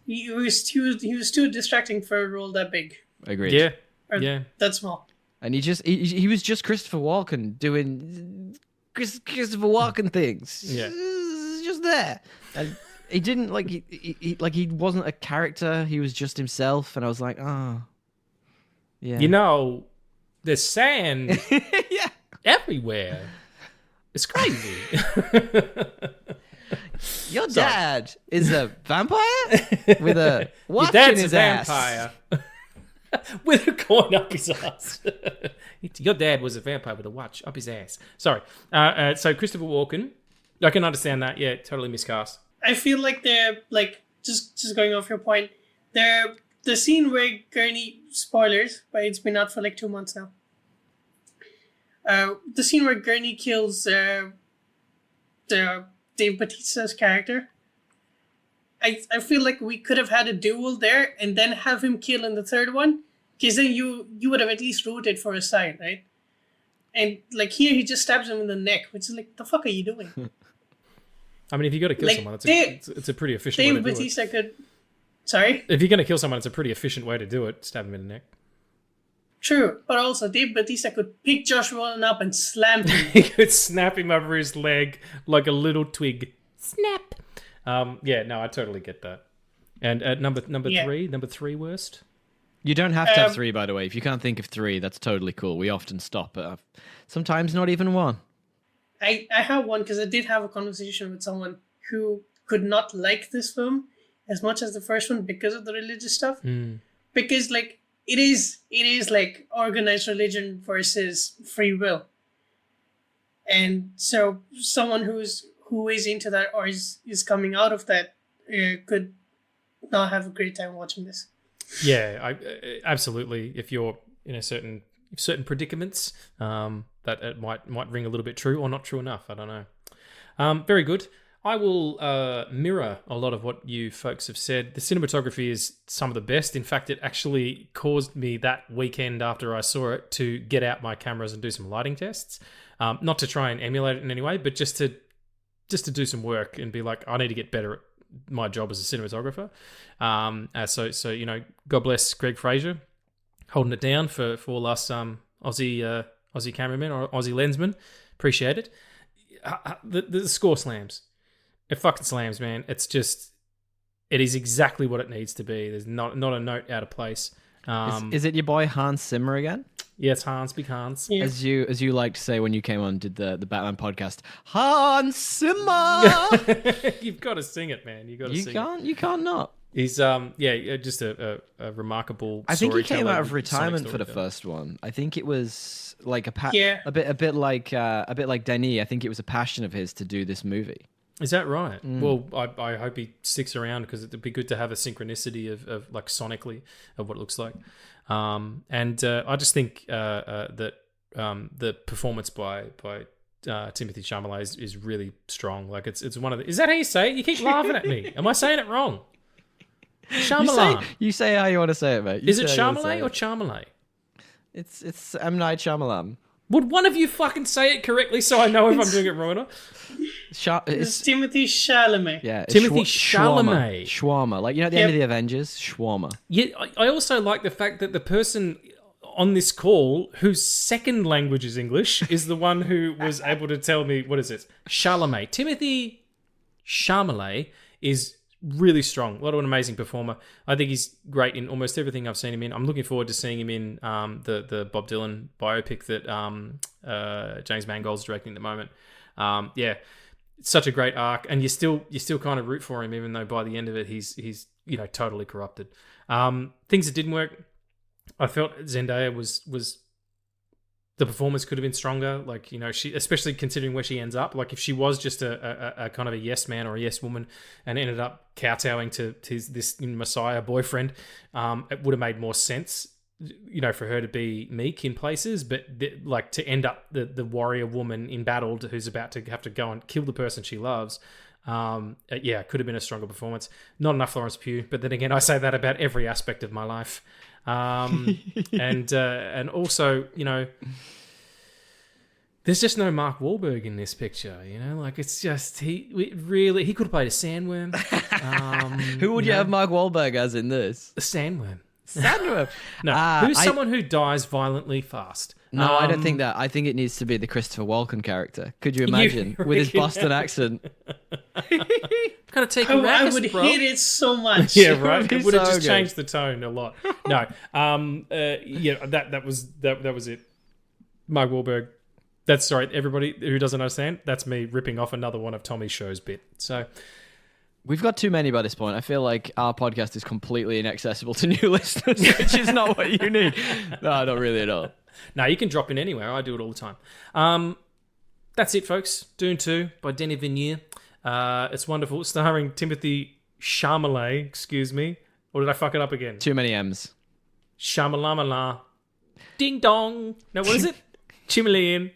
Speaker 2: He was too distracting for a role that big.
Speaker 3: Agreed.
Speaker 1: Yeah.
Speaker 2: That small.
Speaker 3: And he was just Christopher Walken doing Christopher Walken things.
Speaker 1: Yeah.
Speaker 3: Just there. And he didn't he wasn't a character. He was just himself. And I was like, oh. Yeah.
Speaker 1: There's sand
Speaker 3: yeah.
Speaker 1: everywhere. It's crazy.
Speaker 3: Your dad is a vampire with a watch
Speaker 1: Your dad's
Speaker 3: in his
Speaker 1: a
Speaker 3: ass.
Speaker 1: vampire with a coin up his ass. Your dad was a vampire with a watch up his ass. Sorry. So Christopher Walken, I can understand that. Yeah, totally miscast.
Speaker 2: I feel like they're just going off your point. They're the scene where Gurney, spoilers, but it's been out for 2 months now. The scene where Gurney kills the Dave Bautista's character. I feel like we could have had a duel there and then have him kill in the third one, because then you would have at least rooted for his side, right? And here he just stabs him in the neck, which is the fuck are you doing?
Speaker 1: I mean, if you got to kill someone, it's a pretty efficient way to do it.
Speaker 2: Dave Bautista could. Sorry?
Speaker 1: If you're going to kill someone, it's a pretty efficient way to do it. Stab him in the neck.
Speaker 2: True, but also Dave Bautista could pick Josh Brolin up and slam him.
Speaker 1: He could snap him over his leg like a little twig. Snap. I totally get that. And at number three worst?
Speaker 3: You don't have to have 3, by the way. If you can't think of 3, that's totally cool. We often stop at sometimes not even 1.
Speaker 2: I have one because I did have a conversation with someone who could not like this film as much as the first one because of the religious stuff. Because it is organized religion versus free will. And so someone who is into that or is coming out of that could not have a great time watching this.
Speaker 1: Yeah, absolutely. If you're in certain predicaments, that it might ring a little bit true or not true enough. I don't know. Very good. I will mirror a lot of what you folks have said. The cinematography is some of the best. In fact, it actually caused me that weekend after I saw it to get out my cameras and do some lighting tests. Not to try and emulate it in any way, but just to just to do some work and be like, I need to get better at my job as a cinematographer. So you know, God bless Greg Fraser holding it down for all us Aussie cameramen or Aussie lensmen. Appreciate it. The score slams. It fucking slams, man. It's just, it is exactly what it needs to be. There's not a note out of place.
Speaker 3: Is it your boy Hans Zimmer again?
Speaker 1: Yeah, it's Hans, big Hans.
Speaker 2: Yeah.
Speaker 3: As you like to say when you came on, did the Batman podcast, Hans Zimmer.
Speaker 1: You've got to sing it, man. You
Speaker 3: can't not.
Speaker 1: He's just a remarkable.
Speaker 3: I think he came out of
Speaker 1: storyteller,
Speaker 3: retirement
Speaker 1: sonic
Speaker 3: for the
Speaker 1: storyteller.
Speaker 3: first one. I think it was like
Speaker 2: Yeah.
Speaker 3: a bit like Denis. I think it was a passion of his to do this movie.
Speaker 1: Is that right? Well, I hope he sticks around because it'd be good to have a synchronicity of like sonically of what it looks like. I just think that the performance by Timothy Chalamet is really strong. Like it's one of the. Is that how you say it? You keep laughing at me. Am I saying it wrong? Shyamalan.
Speaker 3: You say how you want to say it, mate.
Speaker 1: Is it Chalamet or Chalamet?
Speaker 3: It's M. Night Shyamalan.
Speaker 1: Would one of you fucking say it correctly so I know if I'm doing it wrong or not?
Speaker 2: It's Timothy Chalamet.
Speaker 3: Yeah, it's
Speaker 1: Timothy Chalamet.
Speaker 3: Shawarma. Like, you know, at the end of the Avengers, shawarma.
Speaker 1: Yeah, I also like the fact that the person on this call whose second language is English is the one who was able to tell me, what is it? Chalamet. Timothy Chalamet is really strong. What an amazing performer. I think he's great in almost everything I've seen him in. I'm looking forward to seeing him in the Bob Dylan biopic that James Mangold's directing at the moment. It's such a great arc, and you still kind of root for him, even though by the end of it he's you know, totally corrupted. Things that didn't work, I felt Zendaya was the performance could have been stronger. Like, you know, she, especially considering where she ends up. Like, if she was just a kind of a yes man or a yes woman and ended up kowtowing to this Messiah boyfriend, it would have made more sense, you know, for her to be meek in places, but like to end up the warrior woman in battle who's about to have to go and kill the person she loves. It could have been a stronger performance. Not enough Florence Pugh, but then again, I say that about every aspect of my life. And also, you know, there's just no Mark Wahlberg in this picture, you know, like it's just, he could have played a sandworm.
Speaker 3: Who would you have Mark Wahlberg as in this?
Speaker 1: A sandworm.
Speaker 3: Sandworm.
Speaker 1: No, who's someone who dies violently fast?
Speaker 3: No, I don't think that. I think it needs to be the Christopher Walken character. Could you imagine with his Boston accent?
Speaker 1: Kind of take a
Speaker 2: I
Speaker 1: racket,
Speaker 2: would
Speaker 1: bro.
Speaker 2: hate it so much.
Speaker 1: Yeah, right. It would have
Speaker 3: so
Speaker 1: just
Speaker 3: good.
Speaker 1: changed the tone a lot. No, that was it. Mark Wahlberg. That's sorry, everybody who doesn't understand. That's me ripping off another one of Tommy's show's bit. So
Speaker 3: We've got too many by this point. I feel like our podcast is completely inaccessible to new listeners, which is not what you need. No, not really at all.
Speaker 1: no, you can drop in anywhere. I do it all the time. That's it, folks. Dune 2 by Denis Villeneuve. It's wonderful, starring Timothy Chalamet. Excuse me, or did I fuck it up again?
Speaker 3: Too many M's.
Speaker 1: Shamalamala. Ding dong. No, what is it? Chimilian.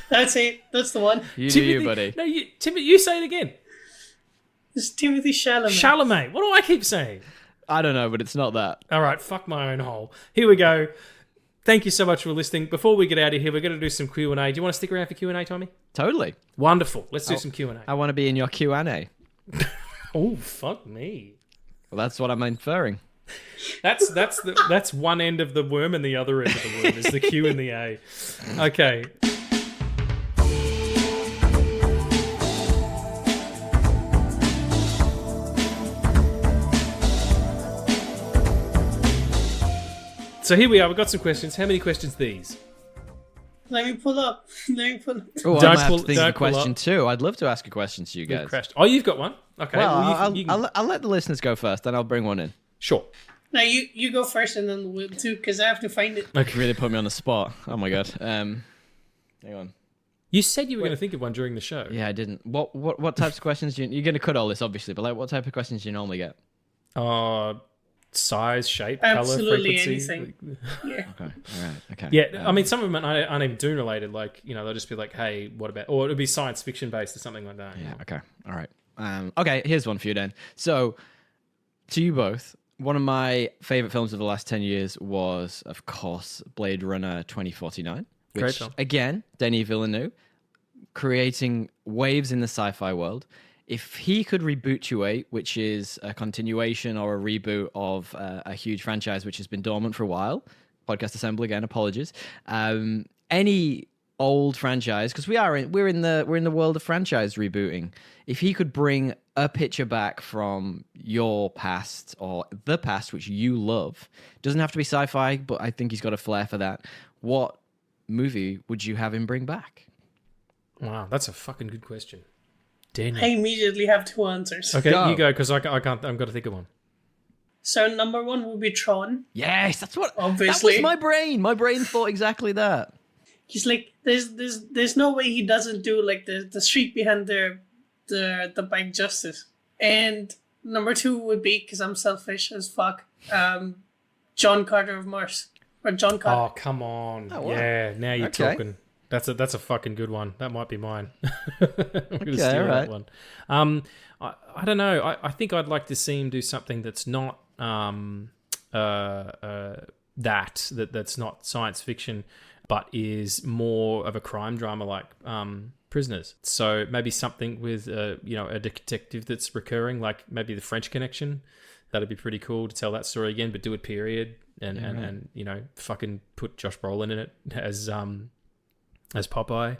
Speaker 2: That's it. That's the one.
Speaker 3: You do you, buddy.
Speaker 1: No, you say it again.
Speaker 2: It's Timothy Chalamet.
Speaker 1: Chalamet. What do I keep saying?
Speaker 3: I don't know, but it's not that.
Speaker 1: All right, fuck my own hole. Here we go. Thank you so much for listening. Before we get out of here, we're going to do some Q&A. Do you want to stick around for Q&A, Tommy?
Speaker 3: Totally.
Speaker 1: Wonderful. Let's do some Q&A.
Speaker 3: I want to be in your Q&A.
Speaker 1: Oh, fuck me.
Speaker 3: Well, that's what I'm inferring.
Speaker 1: That's one end of the worm and the other end of the worm is the Q and the A. Okay. So here we are. We've got some questions. How many questions these?
Speaker 2: Let me pull up.
Speaker 3: Oh, I
Speaker 1: Don't
Speaker 3: might have
Speaker 1: pull-
Speaker 3: to think of
Speaker 1: don't
Speaker 3: a
Speaker 1: pull
Speaker 3: question
Speaker 1: up.
Speaker 3: too. I'd love to ask a question to you
Speaker 1: We've
Speaker 3: guys.
Speaker 1: crashed. Oh, you've got one? Okay.
Speaker 3: Well,
Speaker 1: you can...
Speaker 3: I'll let the listeners go first, then I'll bring one in.
Speaker 1: Sure.
Speaker 2: Now you go first and then we'll too, because I have to find it.
Speaker 1: Okay.
Speaker 3: Really put me on the spot. Oh my god. Hang on.
Speaker 1: You said you were going to think of one during the show.
Speaker 3: Yeah, I didn't. What types of questions do you're going to cut all this, obviously, but like, what type of questions do you normally get?
Speaker 1: Size, shape,
Speaker 2: Absolutely
Speaker 1: color, frequency.
Speaker 2: anything. Yeah.
Speaker 3: Okay. All right. Okay.
Speaker 1: Yeah, I mean, some of them aren't even Dune related. Like, you know, they'll just be like, "Hey, what about?" Or it'll be science fiction based or something like that.
Speaker 3: Yeah. Okay. All right. Okay. Here's one for you then. So, to you both, one of my favorite films of the last 10 years was, of course, Blade Runner 2049. Which,
Speaker 1: Great film.
Speaker 3: again, Denis Villeneuve. creating waves in the sci-fi world. If he could reboot, which is a continuation or a reboot of a huge franchise which has been dormant for a while, Podcast Assembly again, apologies. Any old franchise, because we're in the world of franchise rebooting. If he could bring a picture back from your past or the past, which you love, doesn't have to be sci-fi, but I think he's got a flair for that. What movie would you have him bring back?
Speaker 1: Wow, that's a fucking good question. Daniel.
Speaker 2: I immediately have two answers.
Speaker 1: Okay, you go, because I can't. I've got to think of one.
Speaker 2: So number one would be Tron.
Speaker 3: Yes, that's what.
Speaker 2: Obviously,
Speaker 3: that was my brain. My brain thought exactly that.
Speaker 2: He's like, there's no way he doesn't do like the street behind the bike justice. And number two would be, because I'm selfish as fuck, John Carter of Mars, or John Carter.
Speaker 1: Oh, come on!
Speaker 3: Oh, wow.
Speaker 1: Yeah, now you're talking. That's a fucking good one. That might be mine. I'm gonna steal that one. I don't know. I think I'd like to see him do something that's not that's not science fiction, but is more of a crime drama like Prisoners. So maybe something with a detective that's recurring, like maybe The French Connection. That'd be pretty cool to tell that story again, but do it period and fucking put Josh Brolin in it as Popeye.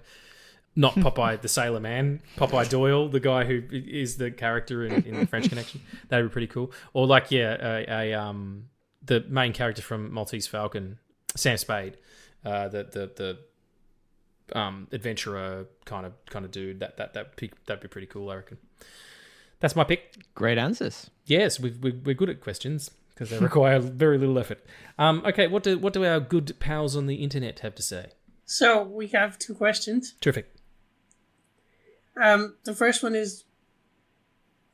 Speaker 1: Not Popeye the Sailor Man, Popeye Doyle, the guy who is the character in The French Connection. That'd be pretty cool. Or like, the main character from Maltese Falcon, Sam Spade, the adventurer kind of dude. That'd be pretty cool, I reckon. That's my pick.
Speaker 3: Great answers.
Speaker 1: Yes, we're good at questions because they require very little effort. Okay, what do our good pals on the internet have to say?
Speaker 2: So we have two questions.
Speaker 1: Terrific.
Speaker 2: The first one is,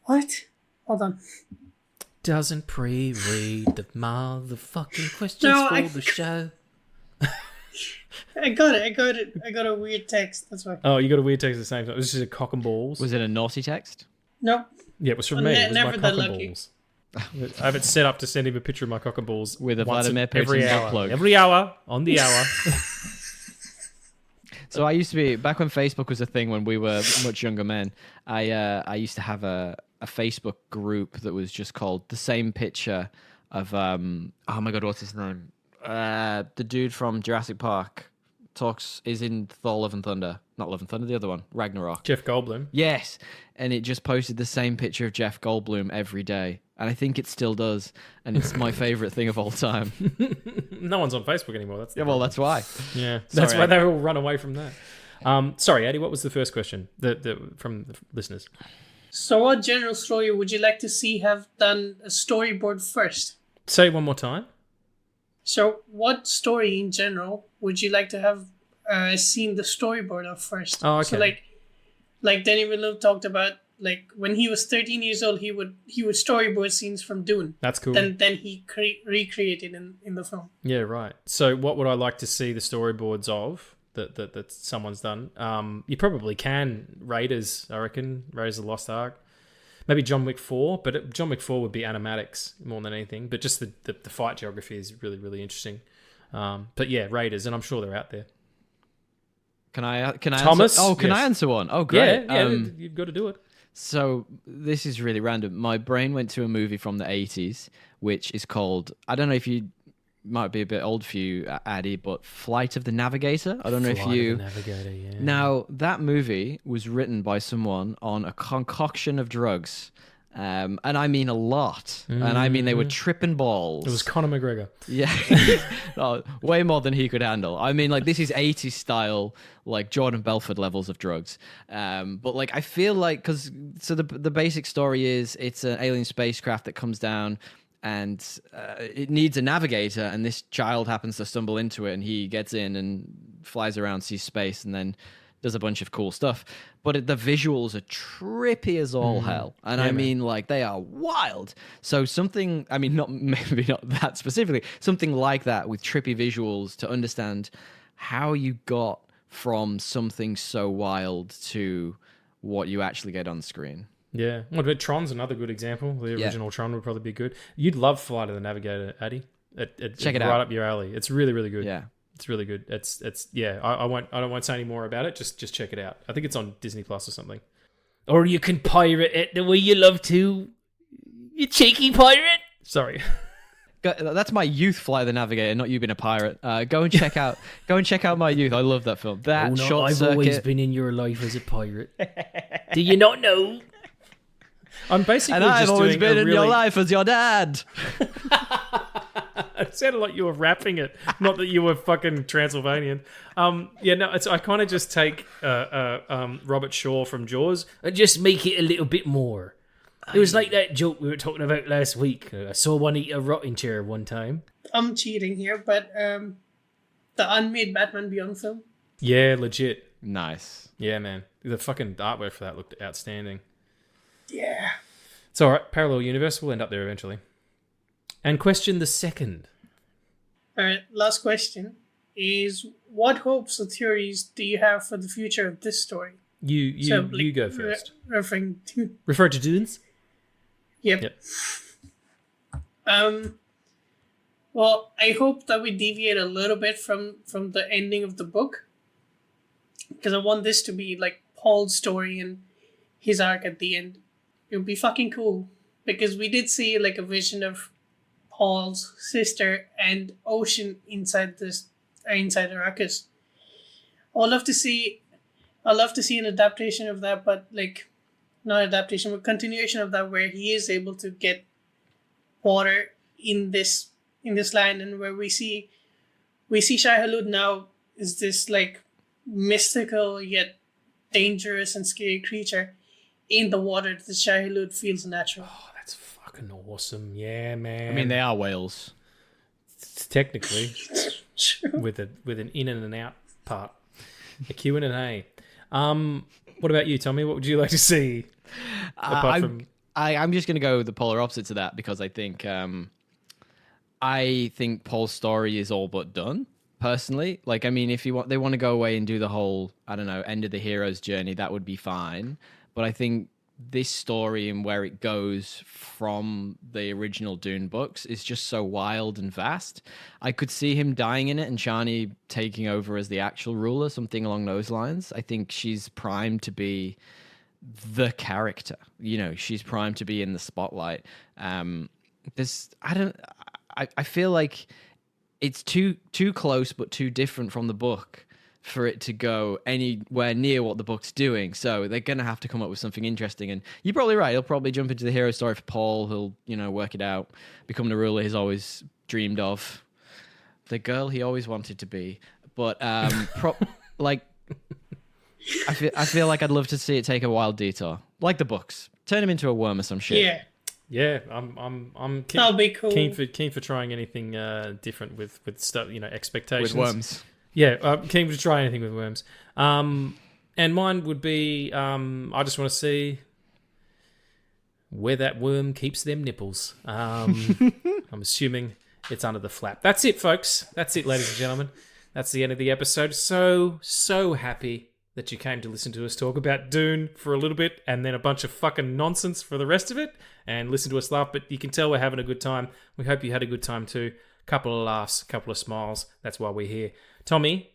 Speaker 2: what? Hold on.
Speaker 1: Doesn't pre-read the motherfucking questions the show.
Speaker 2: I got it. I got a weird text. That's why.
Speaker 1: Oh, you got a weird text at the same time. This is a cock and balls.
Speaker 3: Was it a naughty text?
Speaker 2: No.
Speaker 1: Yeah, it was from me. It was
Speaker 2: never
Speaker 1: my
Speaker 2: that
Speaker 1: cock and
Speaker 2: lucky.
Speaker 1: balls. I have it set up to send him a picture of my cock and balls
Speaker 3: with a Vladimir
Speaker 1: every
Speaker 3: Putin
Speaker 1: hour.
Speaker 3: plug.
Speaker 1: Every hour on the hour.
Speaker 3: So I used to be, back when Facebook was a thing when we were much younger men, I used to have a Facebook group that was just called The Same Picture of, oh my God, what's his name? The dude from Jurassic Park is in Thor Love and Thunder. Not Love and Thunder, the other one, Ragnarok.
Speaker 1: Jeff Goldblum.
Speaker 3: Yes. And it just posted the same picture of Jeff Goldblum every day. And I think it still does. And it's my favorite thing of all time.
Speaker 1: No one's on Facebook anymore. That's
Speaker 3: that's why.
Speaker 1: Yeah, that's why they all run away from that. Sorry, Eddie, what was the first question from the listeners?
Speaker 2: So what general story would you like to see have done a storyboard first?
Speaker 1: Say it one more time.
Speaker 2: So what story in general would you like to have seen the storyboard of first?
Speaker 1: Oh, okay.
Speaker 2: So like Danny Villeneuve talked about, like when he was 13 years old, he would storyboard scenes from Dune.
Speaker 1: That's cool.
Speaker 2: Then he recreated in the film.
Speaker 1: Yeah, right. So what would I like to see the storyboards of that someone's done? You probably can Raiders, I reckon. Raiders of the Lost Ark. Maybe John Wick 4, but John Wick 4 would be animatics more than anything. But just the fight geography is really, really interesting. But yeah, Raiders, and I'm sure they're out there.
Speaker 3: Can I
Speaker 1: Thomas?
Speaker 3: answer? Oh, can I answer one? Oh, great.
Speaker 1: Yeah, you've got to do it.
Speaker 3: So this is really random. My brain went to a movie from the 80s, which is called, I don't know if you might be a bit old for you, Addy, but Flight of the Navigator. I don't know if you...
Speaker 1: Flight of the Navigator, yeah.
Speaker 3: Now, that movie was written by someone on a concoction of drugs. And I mean a lot. And I mean they were tripping balls.
Speaker 1: It was Conor McGregor.
Speaker 3: Yeah. Oh, way more than he could handle. I mean, like, this is 80s style, like Jordan Belfort levels of drugs. But like, I feel like, so the basic story is it's an alien spacecraft that comes down and it needs a navigator, and this child happens to stumble into it, and he gets in and flies around, sees space, and then does a bunch of cool stuff. But the visuals are trippy as all hell. And yeah, I mean, like, they are wild. So something, I mean, maybe not that specifically, something like that with trippy visuals to understand how you got from something so wild to what you actually get on screen.
Speaker 1: Yeah. Well, but Tron's another good example. The original Tron would probably be good. You'd love Flight of the Navigator, Addy.
Speaker 3: Check it out.
Speaker 1: Right up your alley. It's really, really good.
Speaker 3: Yeah.
Speaker 1: It's really good. It's yeah. I don't want to say any more about it. Just check it out. I think it's on Disney Plus or something. Or you can pirate it the way you love to. You cheeky pirate. Sorry.
Speaker 3: That's my youth, Fly the Navigator, not you being a pirate. Go and check out My Youth. I love that film. That Short
Speaker 1: I've
Speaker 3: Circuit.
Speaker 1: always been in your life as a pirate. Do you not know? I'm basically
Speaker 3: And I've
Speaker 1: just
Speaker 3: always
Speaker 1: doing
Speaker 3: been in your life as your dad.
Speaker 1: It sounded like you were rapping it, not that you were fucking Transylvanian. I kind of just take Robert Shaw from Jaws and just make it a little bit more. It was like that joke we were talking about last week. I saw one eat a rotting chair one time.
Speaker 2: I'm cheating here, but the unmade Batman Beyond film.
Speaker 1: Yeah, legit.
Speaker 3: Nice.
Speaker 1: Yeah, man. The fucking artwork for that looked outstanding.
Speaker 2: Yeah.
Speaker 1: It's all right. Parallel universe. We'll end up there eventually. And question the second.
Speaker 2: All right. Last question is: what hopes or theories do you have for the future of this story?
Speaker 1: You go first.
Speaker 2: Refer
Speaker 1: to Dunes.
Speaker 2: Yep. Well, I hope that we deviate a little bit from the ending of the book, because I want this to be like Paul's story and his arc at the end. It would be fucking cool, because we did see like a vision of Paul's sister and Ocean inside Arrakis. I'd love to see an adaptation of that, but like not adaptation, but continuation of that, where he is able to get water in this land, and where we see Shai Hulud now is this like mystical yet dangerous and scary creature in the water that Shai Hulud feels natural.
Speaker 1: Oh, that's fucking awesome. Yeah, man.
Speaker 3: I mean, they are whales.
Speaker 1: Technically. with an in and an out part. A Q and an A. What about you, Tommy? What would you like to see?
Speaker 3: I'm just going to go the polar opposite to that, because I think Paul's story is all but done. Personally, like, I mean, if they want to go away and do the whole, I don't know, end of the hero's journey, that would be fine. But I think this story and where it goes from the original Dune books is just so wild and vast. I could see him dying in it and Chani taking over as the actual ruler, something along those lines. I think she's primed to be the character. You know, she's primed to be in the spotlight. I feel like it's too close but too different from the book for it to go anywhere near what the book's doing. So they're going to have to come up with something interesting. And you're probably right. He'll probably jump into the hero story for Paul. He'll, work it out, become the ruler he's always dreamed of, the girl he always wanted to be. But I feel like I'd love to see it take a wild detour, like the books. Turn him into a worm or some shit.
Speaker 1: Yeah, I'm
Speaker 2: that'll be cool.
Speaker 1: Keen for trying anything different with stuff, expectations.
Speaker 3: With worms.
Speaker 1: Yeah, keen to try anything with worms. And mine would be, I just want to see where that worm keeps them nipples. I'm assuming it's under the flap. That's it, folks. That's it, ladies and gentlemen. That's the end of the episode. So happy that you came to listen to us talk about Dune for a little bit and then a bunch of fucking nonsense for the rest of it and listen to us laugh. But you can tell we're having a good time. We hope you had a good time too. Couple of laughs, couple of smiles. That's why we're here. Tommy,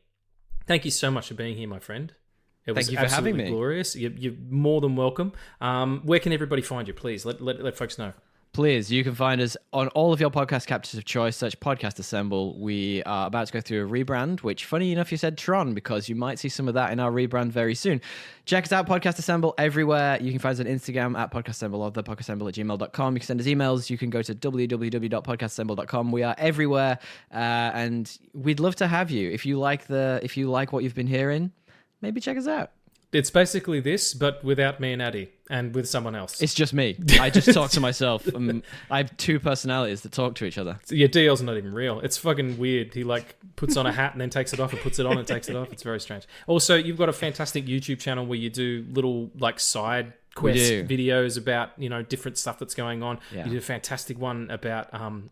Speaker 1: thank you so much for being here, my friend. It was
Speaker 3: Thank you for having me.
Speaker 1: Glorious. You're more than welcome. Where can everybody find you, please? Let folks know.
Speaker 3: Please, you can find us on all of your podcast captures of choice. Search Podcast Assemble. We are about to go through a rebrand, which, funny enough, you said Tron, because you might see some of that in our rebrand very soon. Check us out, Podcast Assemble, everywhere. You can find us on Instagram at Podcast Assemble or thepodcastassemble@gmail.com. You can send us emails. You can go to www.podcastassemble.com. We are everywhere, and we'd love to have you. If you like what you've been hearing, maybe check us out.
Speaker 1: It's basically this, but without me and Addy, and with someone else.
Speaker 3: It's just me. I just talk to myself. I have two personalities that talk to each other.
Speaker 1: Yeah, DL's not even real. It's fucking weird. He puts on a hat and then takes it off, and puts it on and takes it off. It's very strange. Also, you've got a fantastic YouTube channel where you do little side quest videos about different stuff that's going on.
Speaker 3: Yeah.
Speaker 1: You did a fantastic one about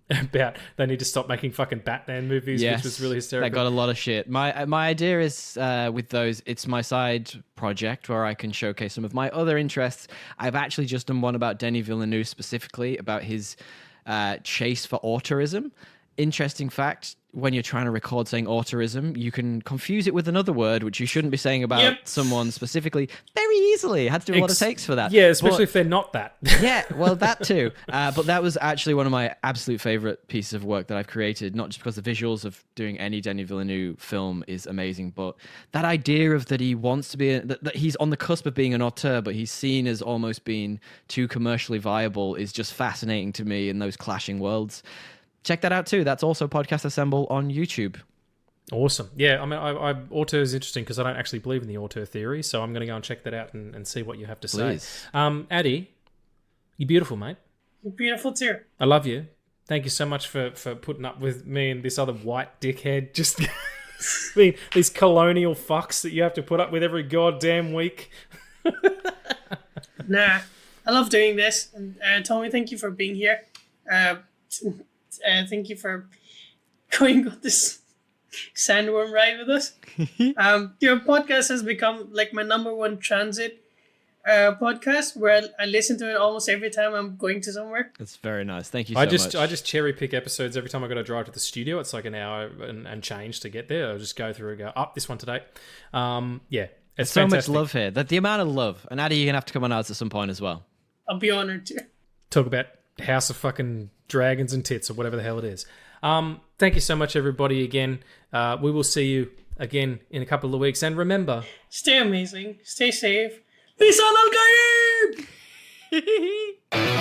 Speaker 1: they need to stop making fucking Batman movies,
Speaker 3: yes,
Speaker 1: which was really hysterical.
Speaker 3: That got a lot of shit. My idea is with those, it's my side project where I can showcase some of my other interests. I've actually just done one about Denis Villeneuve specifically, about his chase for autorism. interesting fact, when you're trying to record saying autorism, you can confuse it with another word, which you shouldn't be saying about someone specifically very easily. I had to do a lot of takes for that.
Speaker 1: Yeah, especially if they're not that.
Speaker 3: Yeah, well, that too. But that was actually one of my absolute favorite pieces of work that I've created, not just because the visuals of doing any Denis Villeneuve film is amazing, but that idea of that he wants to be, that he's on the cusp of being an auteur, but he's seen as almost being too commercially viable is just fascinating to me in those clashing worlds. Check that out too. That's also Podcast Assemble on YouTube.
Speaker 1: Awesome. Yeah, I mean, auteur is interesting because I don't actually believe in the auteur theory, so I'm going to go and check that out and see what you have to say. Addy, you're beautiful, mate.
Speaker 2: You're beautiful too.
Speaker 1: I love you. Thank you so much for putting up with me and this other white dickhead. Just these colonial fucks that you have to put up with every goddamn week.
Speaker 2: Nah, I love doing this. And Tommy, thank you for being here. Thank you for going on this sandworm ride with us. Your podcast has become like my number one transit podcast, where I listen to it almost every time I'm going to somewhere.
Speaker 3: That's very nice. Thank you so much.
Speaker 1: I just cherry pick episodes every time I got to drive to the studio. It's like an hour and change to get there. I'll just go through and go, up this one today. Yeah, it's
Speaker 3: so
Speaker 1: fantastic.
Speaker 3: much love here. That the amount of love. And Addy, you're going to have to come on ours at some point as well.
Speaker 2: I'll be honored to.
Speaker 1: Talk about House of fucking Dragons and Tits or whatever the hell it is. Thank you so much, everybody, again. We will see you again in a couple of weeks. And remember...
Speaker 2: Stay amazing. Stay safe. Peace on, Al-Qaib!